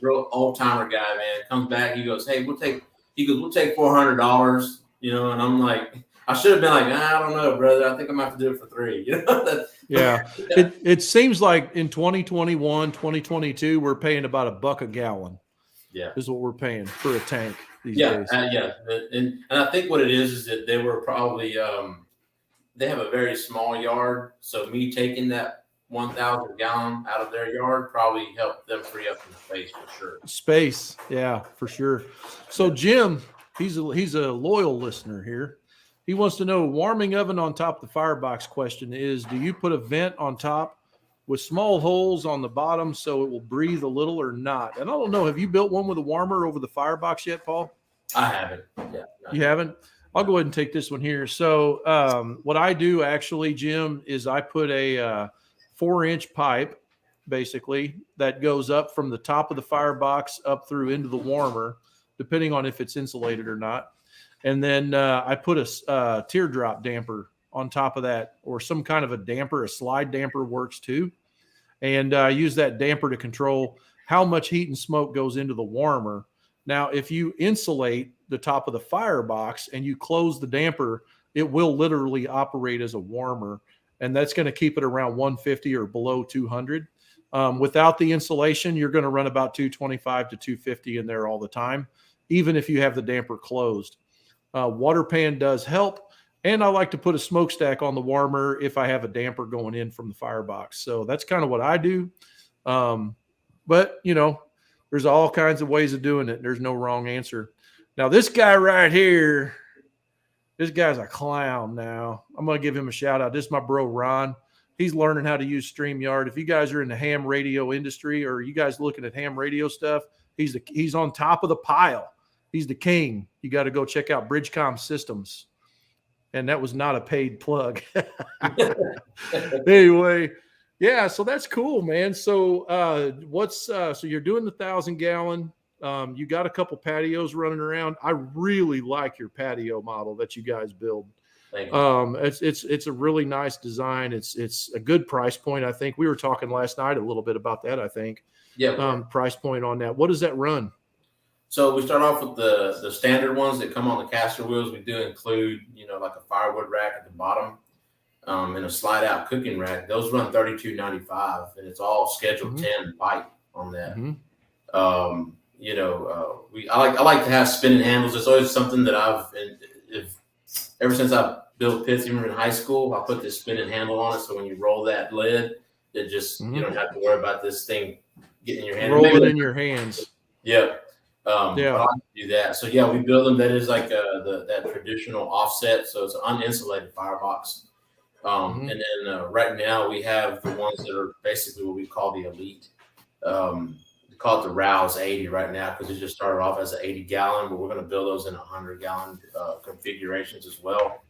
Speaker 2: Real old timer guy, man, comes back. He goes, hey, we'll take $400. And I'm like, I should have been like, I don't know, brother. I think I'm gonna have to do it for $3.
Speaker 1: Yeah. It seems like in 2021, 2022, we're paying about $1 a gallon.
Speaker 2: Yeah,
Speaker 1: is what we're paying for a tank these
Speaker 2: yeah,
Speaker 1: days.
Speaker 2: and I think what it is that they were probably they have a very small yard, so me taking that 1,000 gallon out of their yard probably helped them free up some space for sure.
Speaker 1: Space, yeah, for sure. So Jim, he's a loyal listener here. He wants to know, warming oven on top of the firebox question is, do you put a vent on top with small holes on the bottom so it will breathe a little or not? And I don't know, have you built one with a warmer over the firebox yet, Paul?
Speaker 2: I haven't. Yeah.
Speaker 1: You haven't? I'll go ahead and take this one here. So what I do actually, Jim, is I put a 4-inch pipe, basically, that goes up from the top of the firebox up through into the warmer, depending on if it's insulated or not. And then I put a teardrop damper on top of that, or some kind of a damper. A slide damper works too. And I use that damper to control how much heat and smoke goes into the warmer. Now, if you insulate the top of the firebox and you close the damper, it will literally operate as a warmer. And that's going to keep it around 150 or below 200. Without the insulation, you're going to run about 225 to 250 in there all the time, even if you have the damper closed. Water pan does help. And I like to put a smokestack on the warmer if I have a damper going in from the firebox. So that's kind of what I do. But, there's all kinds of ways of doing it. There's no wrong answer. Now, this guy right here, this guy's a clown now. I'm going to give him a shout out. This is my bro, Ron. He's learning how to use StreamYard. If you guys are in the ham radio industry or you guys looking at ham radio stuff, he's on top of the pile. He's the king. You got to go check out Bridgecom Systems. And that was not a paid plug. Anyway, yeah, so that's cool, man. So so you're doing the 1,000 gallon. You got a couple patios running around. I really like your patio model that you guys build.
Speaker 2: Thank you.
Speaker 1: It's a really nice design. It's a good price point. I think we were talking last night a little bit about that. I think.
Speaker 2: Yeah.
Speaker 1: Price point on that. What does that run?
Speaker 2: So we start off with the standard ones that come on the caster wheels. We do include, like a firewood rack at the bottom, and a slide out cooking rack. Those run $32.95, and it's all Schedule 10 pipe on that. I like to have spinning handles. It's always something that ever since I built pits, even in high school, I put this spinning handle on it. So when you roll that lid, it just you don't have to worry about this thing getting in your hand.
Speaker 1: Rolling in your hands.
Speaker 2: Yeah. I like to do that. So yeah, we build them. That is like that traditional offset. So it's an uninsulated firebox. And then right now we have the ones that are basically what we call the elite. We call it the Rouse 80 right now because it just started off as an 80 gallon, but we're going to build those in 100 gallon configurations as well.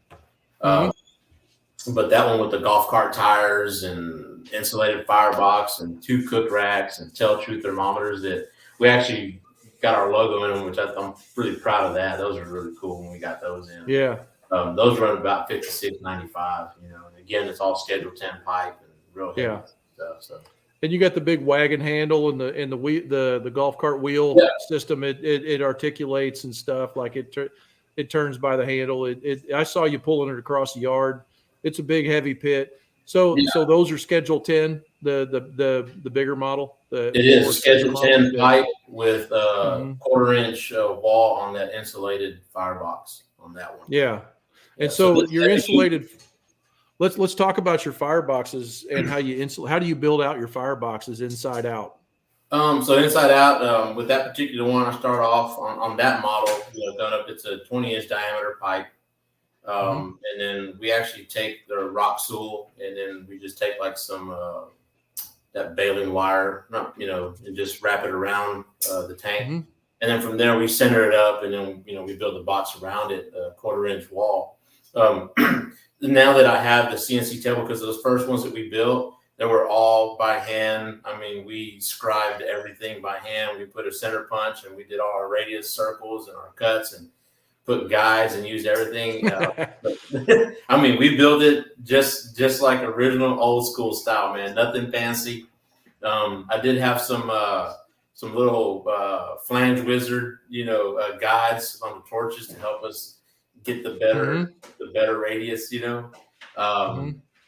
Speaker 2: But that one with the golf cart tires and insulated firebox and 2 cook racks and tell true thermometers that we actually got our logo in them, which I'm really proud of that. Those are really cool when we got those in.
Speaker 1: Yeah.
Speaker 2: Those run about $56.95. And again, it's all Schedule 10 pipe and real heavy stuff. So.
Speaker 1: And you got the big wagon handle and the golf cart wheel system. It articulates and stuff, like it turns by the handle. I saw you pulling it across the yard. It's a big heavy pit. So those are Schedule 10, the bigger model.
Speaker 2: It is Schedule 10 pipe with a 1/4-inch wall on that insulated firebox on that one.
Speaker 1: Yeah. And so you're insulated. Let's talk about your fireboxes and how you insulate. How do you build out your fireboxes inside out?
Speaker 2: So inside out, with that particular one, I start off on that model. Done up. It's a 20-inch diameter pipe. And then we actually take the rock sool, and then we just take like some that baling wire, and just wrap it around the tank. And then from there we center it up, and then we build the box around it, a 1/4-inch wall. Now that I have the CNC table, because those first ones that we built, they were all by hand. I mean, we scribed everything by hand. We put a center punch, and we did all our radius circles and our cuts, and put guides and used everything. I mean, we built it just like original old school style, man. Nothing fancy. I did have some little flange wizard, guides on the torches to help us get the better radius,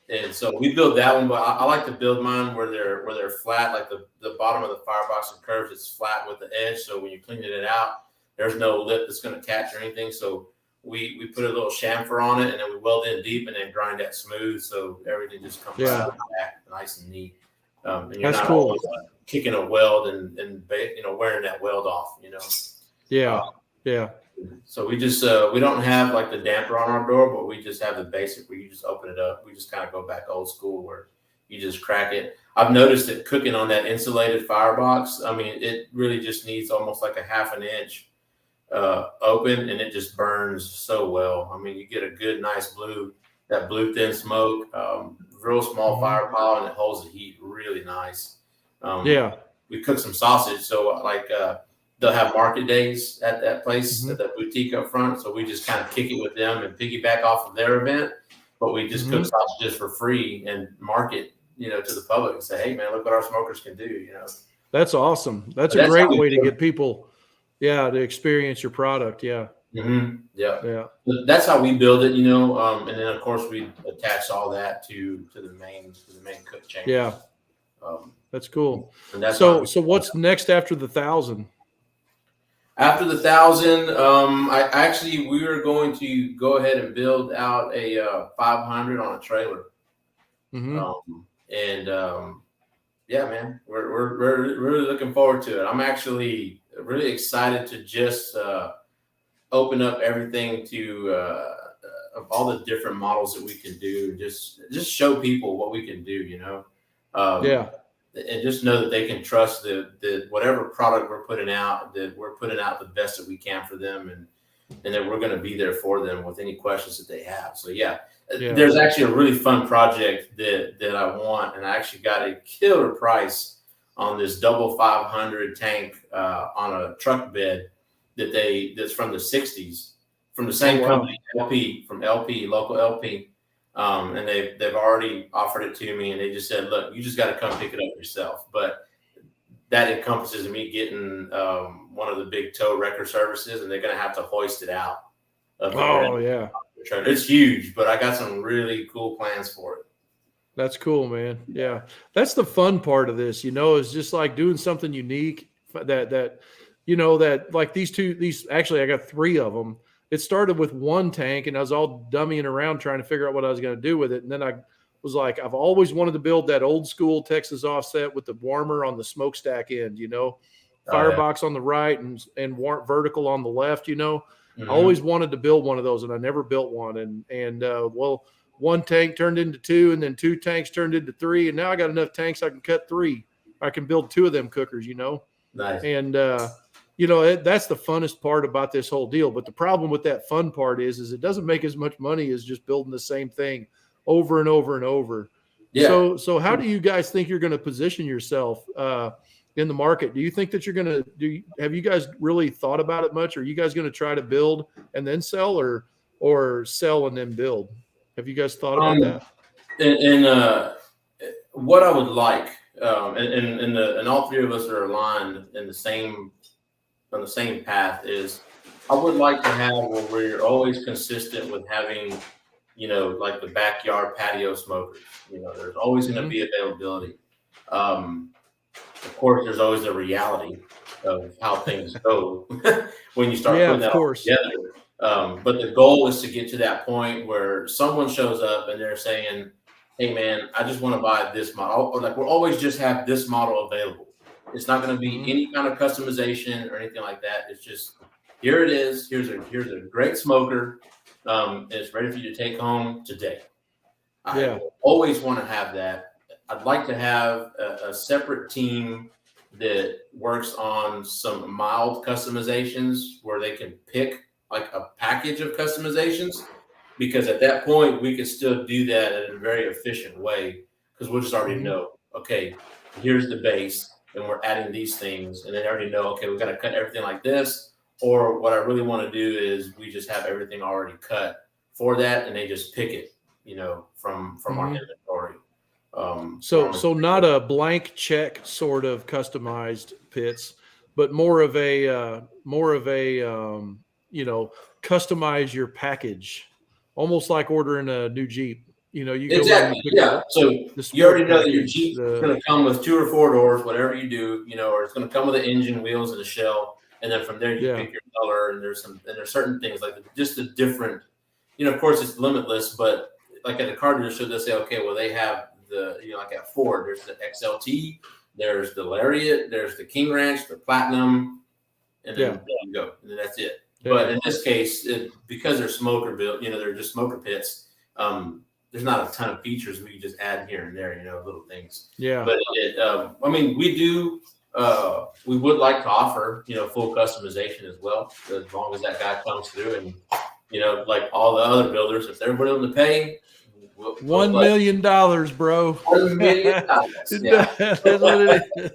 Speaker 2: And so we built that one, but I like to build mine where they're flat, like the bottom of the firebox and curves. It's flat with the edge, so when you're cleaning it out, there's no lip that's going to catch or anything. So we put a little chamfer on it, and then we weld in deep, and then grind that smooth, so everything just comes out back nice and neat. And you're not
Speaker 1: cool.
Speaker 2: always kicking a weld and wearing that weld off.
Speaker 1: Yeah.
Speaker 2: So we just we don't have like the damper on our door, but we just have the basic where you just open it up. We just kind of go back old school where you just crack it. I've noticed that cooking on that insulated firebox, I mean, it really just needs almost like a 1/2 inch open, and it just burns so well. I mean, you get a good, nice blue thin smoke, real small fire pile, and it holds the heat really nice. We cook some sausage, so like they'll have market days at that place, at that boutique up front. So we just kind of kick it with them and piggyback off of their event. But we just cook sausages for free and market, to the public and say, hey, man, look what our smokers can do,
Speaker 1: That's awesome. That's a great way to get people, to experience your product. Yeah.
Speaker 2: Yeah. That's how we build it, and then of course we attach all that to the main cook chamber.
Speaker 1: Yeah. That's cool.
Speaker 2: And that's
Speaker 1: so what's next after the 1,000?
Speaker 2: After the 1,000, we were going to go ahead and build out a 500 on a trailer. Yeah, man, we're really looking forward to it. I'm actually really excited to just open up everything to of all the different models that we can do. Just show people what we can do, and just know that they can trust that whatever product we're putting out, that we're putting out the best that we can for them, and that we're going to be there for them with any questions that they have. So there's actually a really fun project that I want, and I actually got a killer price on this double 500 tank on a truck bed that's from the 60s, from the same company, local LP. And they've already offered it to me, and they just said, look, you just got to come pick it up yourself. But that encompasses me getting one of the big tow wrecker services, and they're going to have to hoist it out. It's huge, but I got some really cool plans for it.
Speaker 1: That's cool, man. Yeah. That's the fun part of this, is just like doing something unique that like these actually I got 3 of them. It started with one tank, and I was all dummying around trying to figure out what I was going to do with it. And then I was like, I've always wanted to build that old school Texas offset with the warmer on the smokestack end, firebox on the right and vertical on the left, I always wanted to build one of those, and I never built one. And one tank turned into 2, and then 2 tanks turned into 3. And now I got enough tanks I can cut 3. I can build 2 of them cookers,
Speaker 2: Nice.
Speaker 1: And, that's the funnest part about this whole deal. But the problem with that fun part is it doesn't make as much money as just building the same thing over and over and over. Yeah. So how do you guys think you're going to position yourself in the market? Do you think that you're going to have you guys really thought about it much? Are you guys going to try to build and then sell, or sell and then build? Have you guys thought about that?
Speaker 2: And what I would like, and all 3 of us are aligned on the same path, is I would like to have where we're always consistent with having, like the backyard patio smokers. There's always going to be availability. Of course, there's always the reality of how things go when you start putting that all together. But the goal is to get to that point where someone shows up and they're saying, hey, man, I just want to buy this model. Or like, we'll always just have this model available. It's not going to be any kind of customization or anything like that. It's just, here it is. Here's a great smoker. It's ready for you to take home today.
Speaker 1: Yeah.
Speaker 2: I always want to have that. I'd like to have a separate team that works on some mild customizations where they can pick like a package of customizations, because at that point we could still do that in a very efficient way, because we'll just already know, okay, here's the base and we're adding these things, and they already know, okay, we've got to cut everything like this. Or what I really want to do is we just have everything already cut for that, and they just pick it, from our inventory.
Speaker 1: So not a blank check sort of customized pits, but more of a customize your package, almost like ordering a new Jeep. You go in and you pick
Speaker 2: Yeah. So you already know that your Jeep is going to come with 2 or 4 doors, whatever you do, or it's going to come with an engine, wheels, and a shell. And then from there you pick your color, and there's certain things like just the different, of course it's limitless, but like at a car dealership, they'll say, okay, well they have the, like at Ford, there's the XLT, there's the Lariat, there's the King Ranch, the Platinum, and then there you go, and then that's it. Yeah. But in this case, because they're smoker built, they're just smoker pits. There's not a ton of features we can just add here and there, little things. Yeah. But we do. We would like to offer, full customization as well, as long as that guy comes through, and like all the other builders, if they're willing to pay.
Speaker 1: $1 million, bro.
Speaker 2: $1 million. Yeah. That's what it is.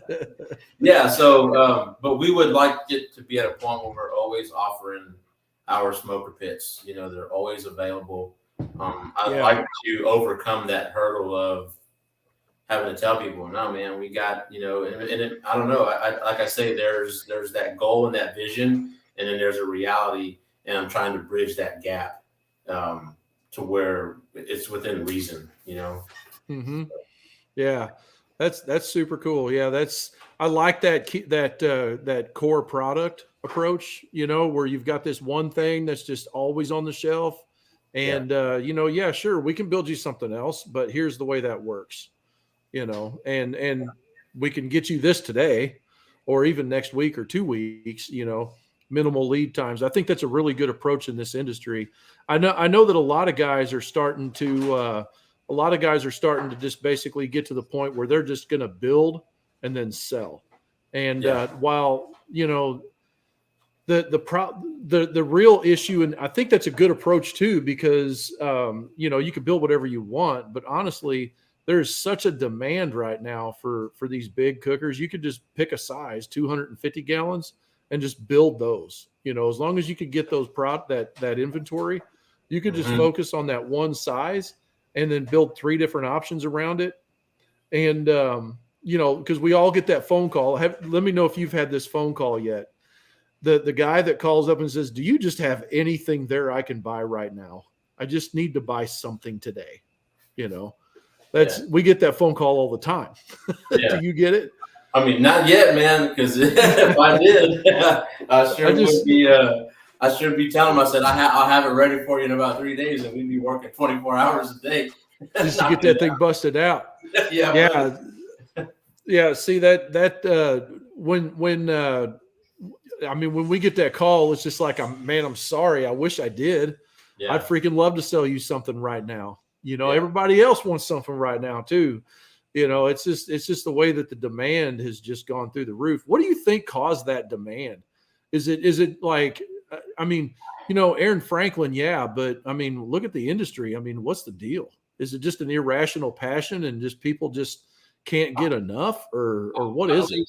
Speaker 2: Yeah. So, but we would like it to be at a point where we're always offering our smoker pits. They're always available. I'd like to overcome that hurdle of having to tell people, no, man, we got, I don't know. Like I say, there's that goal and that vision, and then there's a reality, and I'm trying to bridge that gap. To where it's within reason,
Speaker 1: Yeah, that's super cool. Yeah, I like that core product approach. Where you've got this one thing that's just always on the shelf, and sure, we can build you something else, but here's the way that works. And we can get you this today, or even next week or 2 weeks. Minimal lead times. I think that's a really good approach in this industry. I know that a lot of guys are starting to just basically get to the point where they're just going to build and then sell. And while the real issue, and I think that's a good approach too, because you can build whatever you want, but honestly, there's such a demand right now for these big cookers. You could just pick a size, 250 gallons. And just build those, as long as you could get those that inventory, you could just focus on that one size and then build 3 different options around it. And, because we all get that phone call. Let me know if you've had this phone call yet. The guy that calls up and says, do you just have anything there I can buy right now? I just need to buy something today. We get that phone call all the time. Do you get it?
Speaker 2: I mean, not yet, man. Because if I did, I should be telling them. I said I'll have it ready for you in about 3 days, and we'd be working 24 hours a day
Speaker 1: just to get that thing busted out. Yeah. See when we get that call, it's just like, I'm sorry. I wish I did. Yeah. I'd freaking love to sell you something right now. Everybody else wants something right now too. It's just the way that the demand has just gone through the roof. What do you think caused that demand? Is it like, Aaron Franklin, but look at the industry. What's the deal? Is it just an irrational passion and just people just can't get enough, or what is it?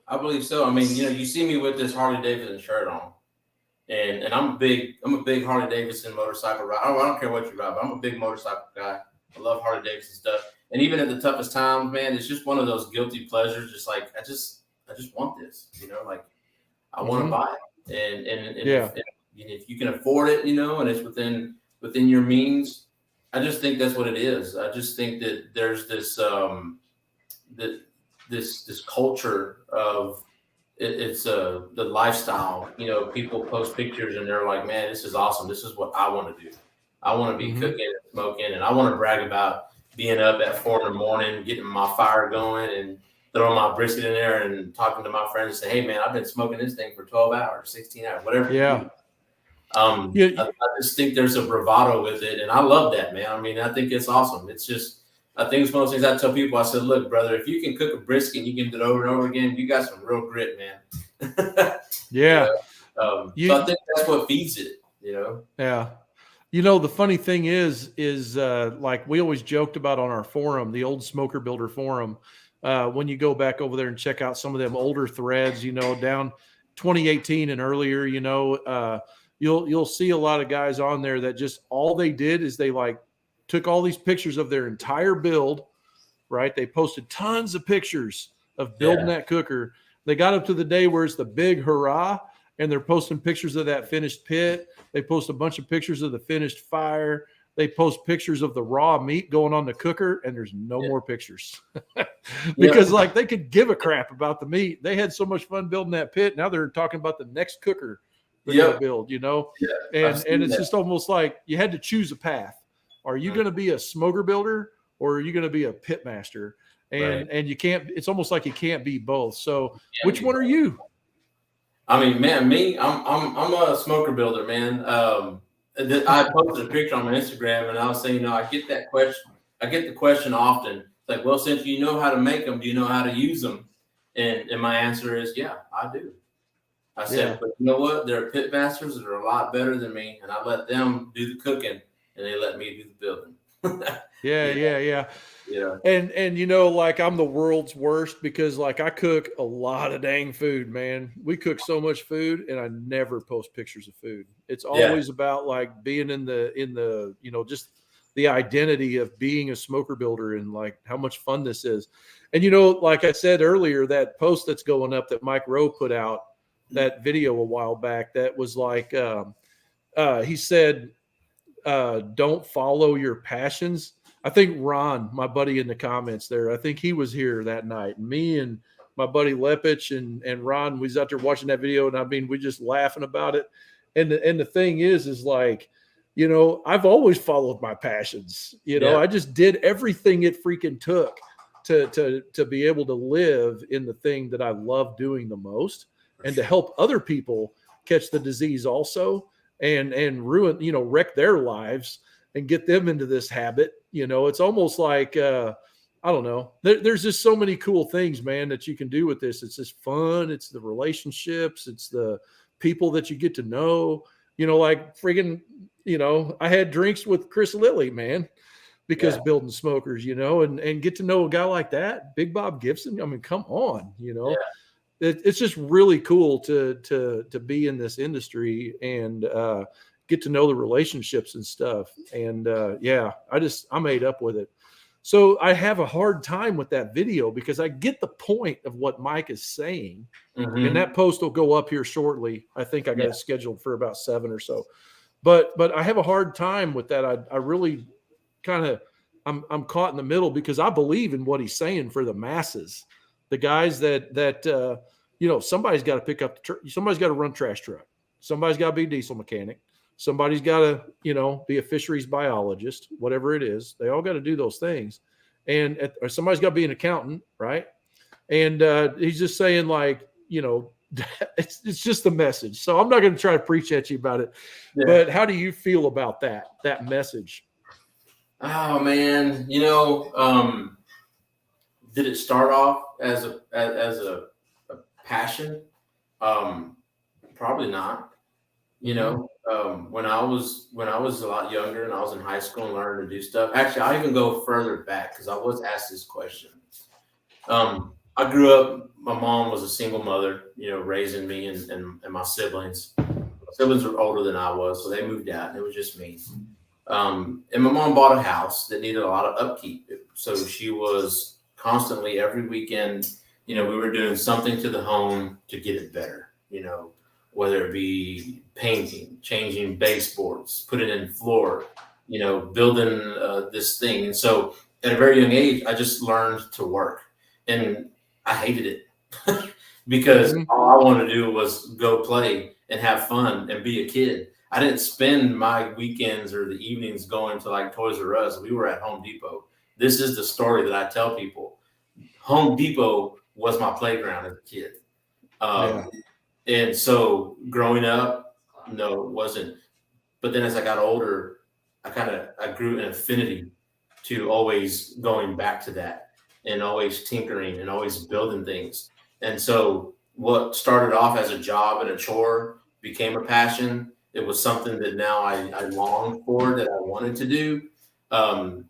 Speaker 2: I believe so. You see me with this Harley Davidson shirt on, and I'm a big Harley Davidson motorcycle rider. I don't care what you ride, but I'm a big motorcycle guy. I love Harley Davidson stuff. And even at the toughest times, man, it's just one of those guilty pleasures. Just like, I just want this, I want to buy it. And if you can afford it, and it's within your means, I just think that's what it is. I just think that there's this, this culture of it's the lifestyle, people post pictures and they're like, man, this is awesome. This is what I want to do. I want to be cooking and smoking, and I want to brag about being up at 4 a.m, getting my fire going and throwing my brisket in there and talking to my friends and say, hey man, I've been smoking this thing for 12 hours, 16 hours, whatever.
Speaker 1: Yeah. Yeah,
Speaker 2: I just think there's a bravado with it, and I love that, man. I mean, I think it's awesome. It's just, I think it's one of those things I tell people. I said, look, brother, if you can cook a brisket and you can do it over and over again, you got some real grit, man.
Speaker 1: yeah.
Speaker 2: So I think that's what feeds it,
Speaker 1: Yeah. The funny thing is like we always joked about on our forum, the old SmokerBuilder forum, when you go back over there and check out some of them older threads, down 2018 and earlier, you'll see a lot of guys on there that just all they did is they like took all these pictures of their entire build, right? They posted tons of pictures of building that cooker. They got up to the day where it's the big hurrah, and they're posting pictures of that finished pit. They post a bunch of pictures of the finished fire. They post pictures of the raw meat going on the cooker, and there's no more pictures because like they could give a crap about the meat. They had so much fun building that pit. Now they're talking about the next cooker they're going to build, and it's just almost like you had to choose a path. Are you going to be a smoker builder or are you going to be a pit master? And you can't, it's almost like you can't be both. So which one are you?
Speaker 2: I mean, man, I'm a smoker builder, man. I posted a picture on my Instagram and I was saying, I get that question. I get the question often. It's like, well, since you know how to make them, do you know how to use them? And my answer is, yeah, I do. I said, but you know what? There are pit masters that are a lot better than me, and I let them do the cooking and they let me do the building.
Speaker 1: Yeah. And like I'm the world's worst because like I cook a lot of dang food, man. We cook so much food and I never post pictures of food. It's always about like being in the just the identity of being a smoker builder and like how much fun this is. And like I said earlier, that post that's going up that Mike Rowe put out, that video a while back, that was like he said, don't follow your passions. I think Ron, my buddy in the comments there, I think he was here that night. Me and my buddy Lepich and Ron, we was out there watching that video, and I mean, we just laughing about it. And the thing is like, I've always followed my passions. I just did everything it freaking took to be able to live in the thing that I love doing the most, and to help other people catch the disease also, and ruin, wreck their lives and get them into this habit. It's almost like, I don't know. There's just so many cool things, man, that you can do with this. It's just fun. It's the relationships. It's the people that you get to know, like friggin', I had drinks with Chris Lilly, man, because building smokers, and get to know a guy like that, Big Bob Gibson. I mean, come on, it's just really cool to be in this industry and, get to know the relationships and stuff. And I'm ate up with it. So I have a hard time with that video because I get the point of what Mike is saying. Mm-hmm. And that post will go up here shortly. I think I got it scheduled for about 7 or so. But I have a hard time with that. I really kind of, I'm caught in the middle because I believe in what he's saying for the masses. The guys that somebody's got to pick up somebody's got to run trash truck. Somebody's got to be a diesel mechanic. Somebody's got to, be a fisheries biologist, whatever it is. They all got to do those things. And or somebody's got to be an accountant, right? And he's just saying like, it's just the message. So I'm not going to try to preach at you about it. Yeah. But how do you feel about that message?
Speaker 2: Oh, man. Did it start off as a passion? Probably not. When I was a lot younger and I was in high school and learning to do stuff. Actually, I even go further back because I was asked this question. I grew up. My mom was a single mother, raising me and my siblings. My siblings were older than I was, so they moved out, and it was just me. And my mom bought a house that needed a lot of upkeep, so she was constantly every weekend. We were doing something to the home to get it better. Whether it be painting, changing baseboards, putting in floor, building this thing. And so at a very young age, I just learned to work, and I hated it because all I wanted to do was go play and have fun and be a kid. I didn't spend my weekends or the evenings going to like Toys R Us. We were at Home Depot. This is the story that I tell people. Home Depot was my playground as a kid. And so growing up, No, it wasn't. But then as I got older, I grew an affinity to always going back to that and always tinkering and always building things. And so what started off as a job and a chore became a passion. It was something that now I long for, that I wanted to do.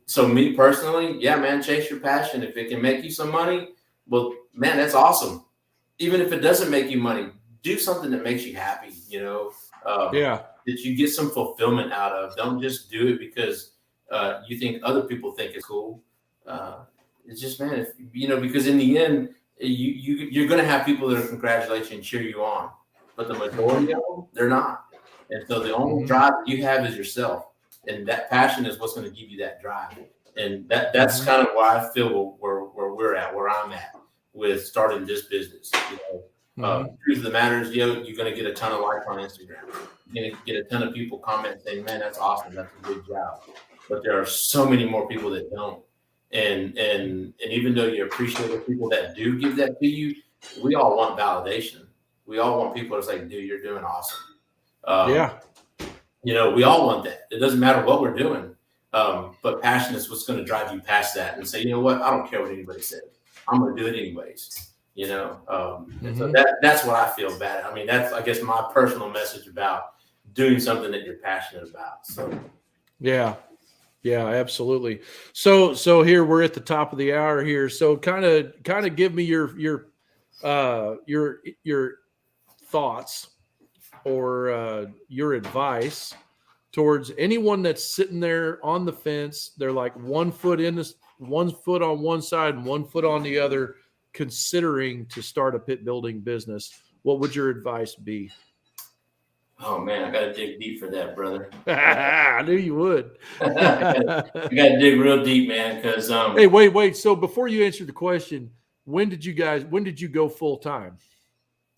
Speaker 2: So me personally, yeah, man, chase your passion. If it can make you some money, well, man, that's awesome. Even if it doesn't make you money, do something that makes you happy, that you get some fulfillment out of. Don't just do it because you think other people think it's cool. It's just, man, because in the end, you're going to have people that are congratulate you and cheer you on, but the majority of them, they're not. And so the only drive that you have is yourself, and that passion is what's going to give you that drive. And that's kind of why I feel where we're at, where I'm at with starting this business. Truth of the matter is, you're going to get a ton of likes on Instagram. You're going to get a ton of people comment saying, man, that's awesome. That's a good job. But there are so many more people that don't. And even though you appreciate the people that do give that to you, we all want validation. We all want people to say, dude, you're doing awesome. We all want that. It doesn't matter what we're doing. But passion is what's going to drive you past that and say, you know what? I don't care what anybody says. I'm going to do it anyways. And so that's what I feel bad. I mean, that's, I guess, my personal message about doing something that you're passionate about. So,
Speaker 1: yeah, absolutely. So here we're at the top of the hour here. So kind of give me your thoughts or your advice towards anyone that's sitting there on the fence. They're like 1 foot on one side and 1 foot on the other, considering to start a pit building business. What would your advice be?
Speaker 2: Oh man, I got to dig deep for that, brother.
Speaker 1: I knew you would.
Speaker 2: I got to dig real deep, man. Because
Speaker 1: hey, wait. So before you answer the question, when did you go full time?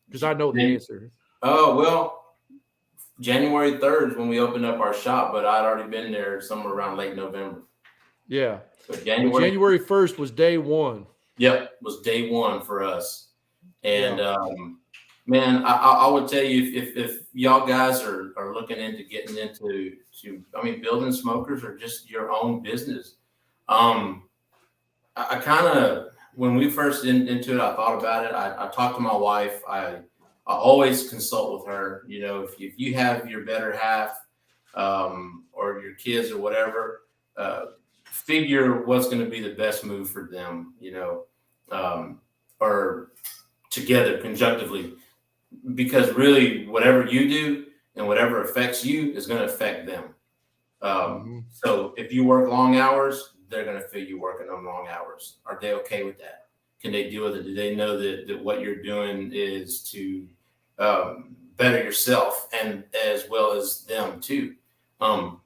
Speaker 1: Because I know the answer.
Speaker 2: Oh well, January 3rd is when we opened up our shop, but I'd already been there somewhere around late November.
Speaker 1: Yeah.
Speaker 2: So
Speaker 1: January 1st was day one.
Speaker 2: Yep, was day one for us. And man, I would tell you, if y'all guys are looking into getting into building smokers or just your own business, I kind of, when we first into it, I thought about it. I talked to my wife. I always consult with her. If you have your better half or your kids or whatever, figure what's going to be the best move for them, or together conjunctively, because really whatever you do and whatever affects you is going to affect them. So if you work long hours, they're going to feel you working on long hours. Are they okay with that? Can they deal with it? Do they know that what you're doing is to better yourself and as well as them too?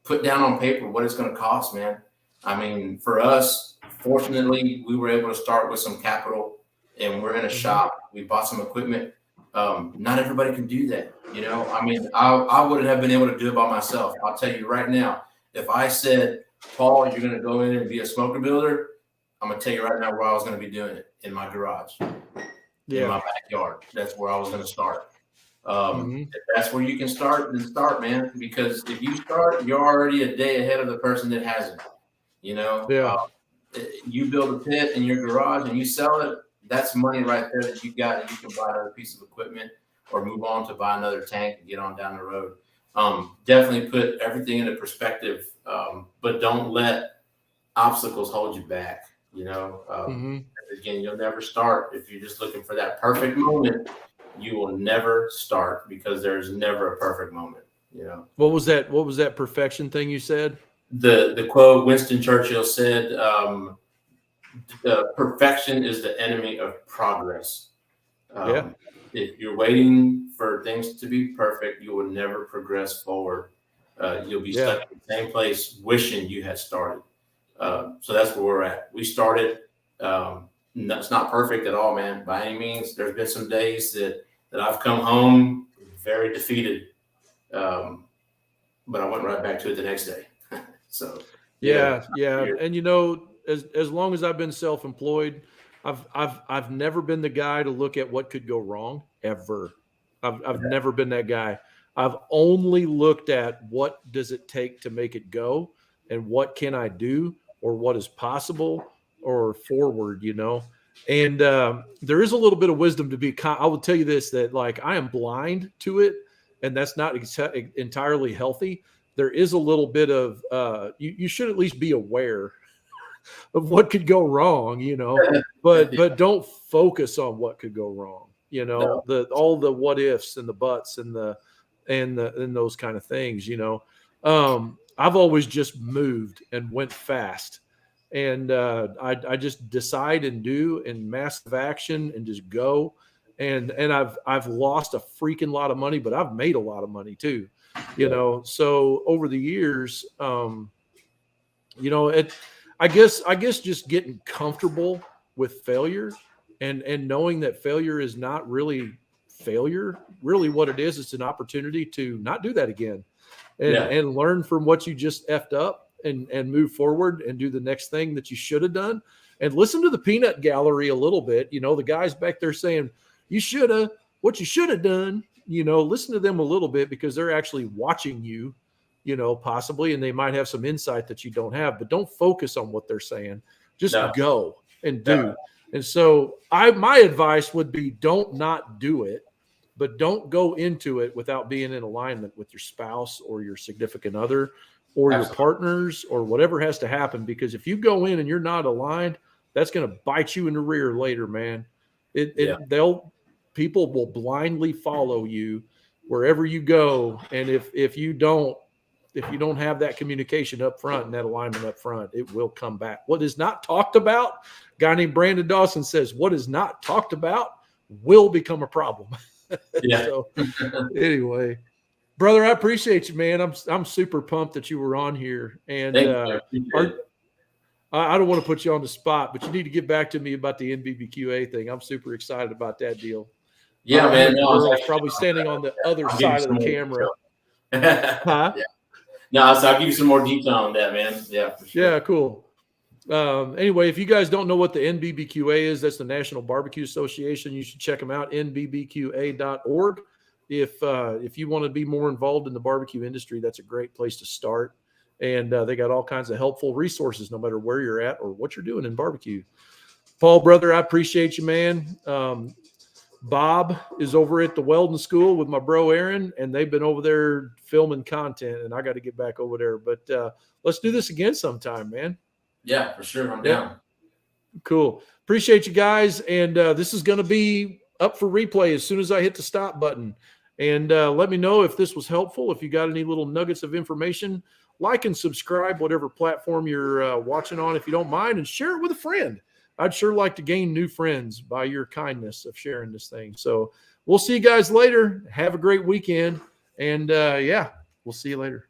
Speaker 2: Put down on paper what it's going to cost, man. I mean, for us, fortunately, we were able to start with some capital, and we're in a shop. We bought some equipment. Not everybody can do that. I wouldn't have been able to do it by myself. I'll tell you right now, if I said, Paul, you're going to go in and be a smoker builder, I'm going to tell you right now where I was going to be doing it, in my garage, in my backyard. That's where I was going to start. If that's where you can start, then start, man. Because if you start, you're already a day ahead of the person that hasn't. You build a pit in your garage and you sell it, that's money right there that you got, and you can buy another piece of equipment or move on to buy another tank and get on down the road. Definitely put everything into perspective, but don't let obstacles hold you back. Again, you'll never start if you're just looking for that perfect moment. You will never start, because there's never a perfect moment.
Speaker 1: What was that perfection thing you said?
Speaker 2: The quote Winston Churchill said, perfection is the enemy of progress. If you're waiting for things to be perfect, you will never progress forward. You'll be stuck in the same place wishing you had started. So that's where we're at. We started. It's not perfect at all, man, by any means. There's been some days that I've come home very defeated, but I went right back to it the next day. So
Speaker 1: yeah. And as long as I've been self-employed, I've never been the guy to look at what could go wrong ever. I've never been that guy. I've only looked at what does it take to make it go and what can I do or what is possible or forward, And there is a little bit of wisdom to be. I will tell you this, that like I am blind to it, and that's not entirely healthy. There is a little bit of you should at least be aware of what could go wrong, but don't focus on what could go wrong.
Speaker 2: No.
Speaker 1: All the what ifs and the buts and those kind of things. I've always just moved and went fast. And I just decide and do and massive action and just go. And I've lost a freaking lot of money, but I've made a lot of money too, So over the years, I guess just getting comfortable with failure and knowing that failure is not really failure. Really what it is, it's an opportunity to not do that again and learn from what you just effed up. And move forward and do the next thing that you should have done, and listen to the peanut gallery a little bit. The guys back there saying what you should have done, listen to them a little bit because they're actually watching you, possibly, and they might have some insight that you don't have, but don't focus on what they're saying. Just go and do.
Speaker 2: No.
Speaker 1: And so my advice would be don't not do it, but don't go into it without being in alignment with your spouse or your significant other or your partners or whatever has to happen. Because if you go in and you're not aligned, that's going to bite you in the rear later, man. People will blindly follow you wherever you go. And if you don't have that communication up front and that alignment up front, it will come back. What is not talked about, a guy named Brandon Dawson says, what is not talked about will become a problem.
Speaker 2: Yeah.
Speaker 1: So anyway, brother, I appreciate you, man. I'm super pumped that you were on here, and I don't want to put you on the spot, but you need to get back to me about the NBBQA thing. I'm super excited about that deal.
Speaker 2: Yeah, man.
Speaker 1: Girl's probably standing on the other side of the camera. Huh?
Speaker 2: Yeah. No, so I'll give you some more detail on that, man. Yeah, for sure.
Speaker 1: Yeah, cool. Anyway, if you guys don't know what the NBBQA is, that's the National Barbecue Association. You should check them out, nbbqa.org. If you want to be more involved in the barbecue industry, that's a great place to start. And they got all kinds of helpful resources, no matter where you're at or what you're doing in barbecue. Paul, brother, I appreciate you, man. Bob is over at the welding school with my bro Aaron, and they've been over there filming content, and I got to get back over there. But let's do this again sometime, man.
Speaker 2: Yeah, for sure. I'm down.
Speaker 1: Cool. Appreciate you guys. And this is going to be up for replay as soon as I hit the stop button. And let me know if this was helpful. If you got any little nuggets of information, like and subscribe, whatever platform you're watching on, if you don't mind, and share it with a friend. I'd sure like to gain new friends by your kindness of sharing this thing. So we'll see you guys later. Have a great weekend. And we'll see you later.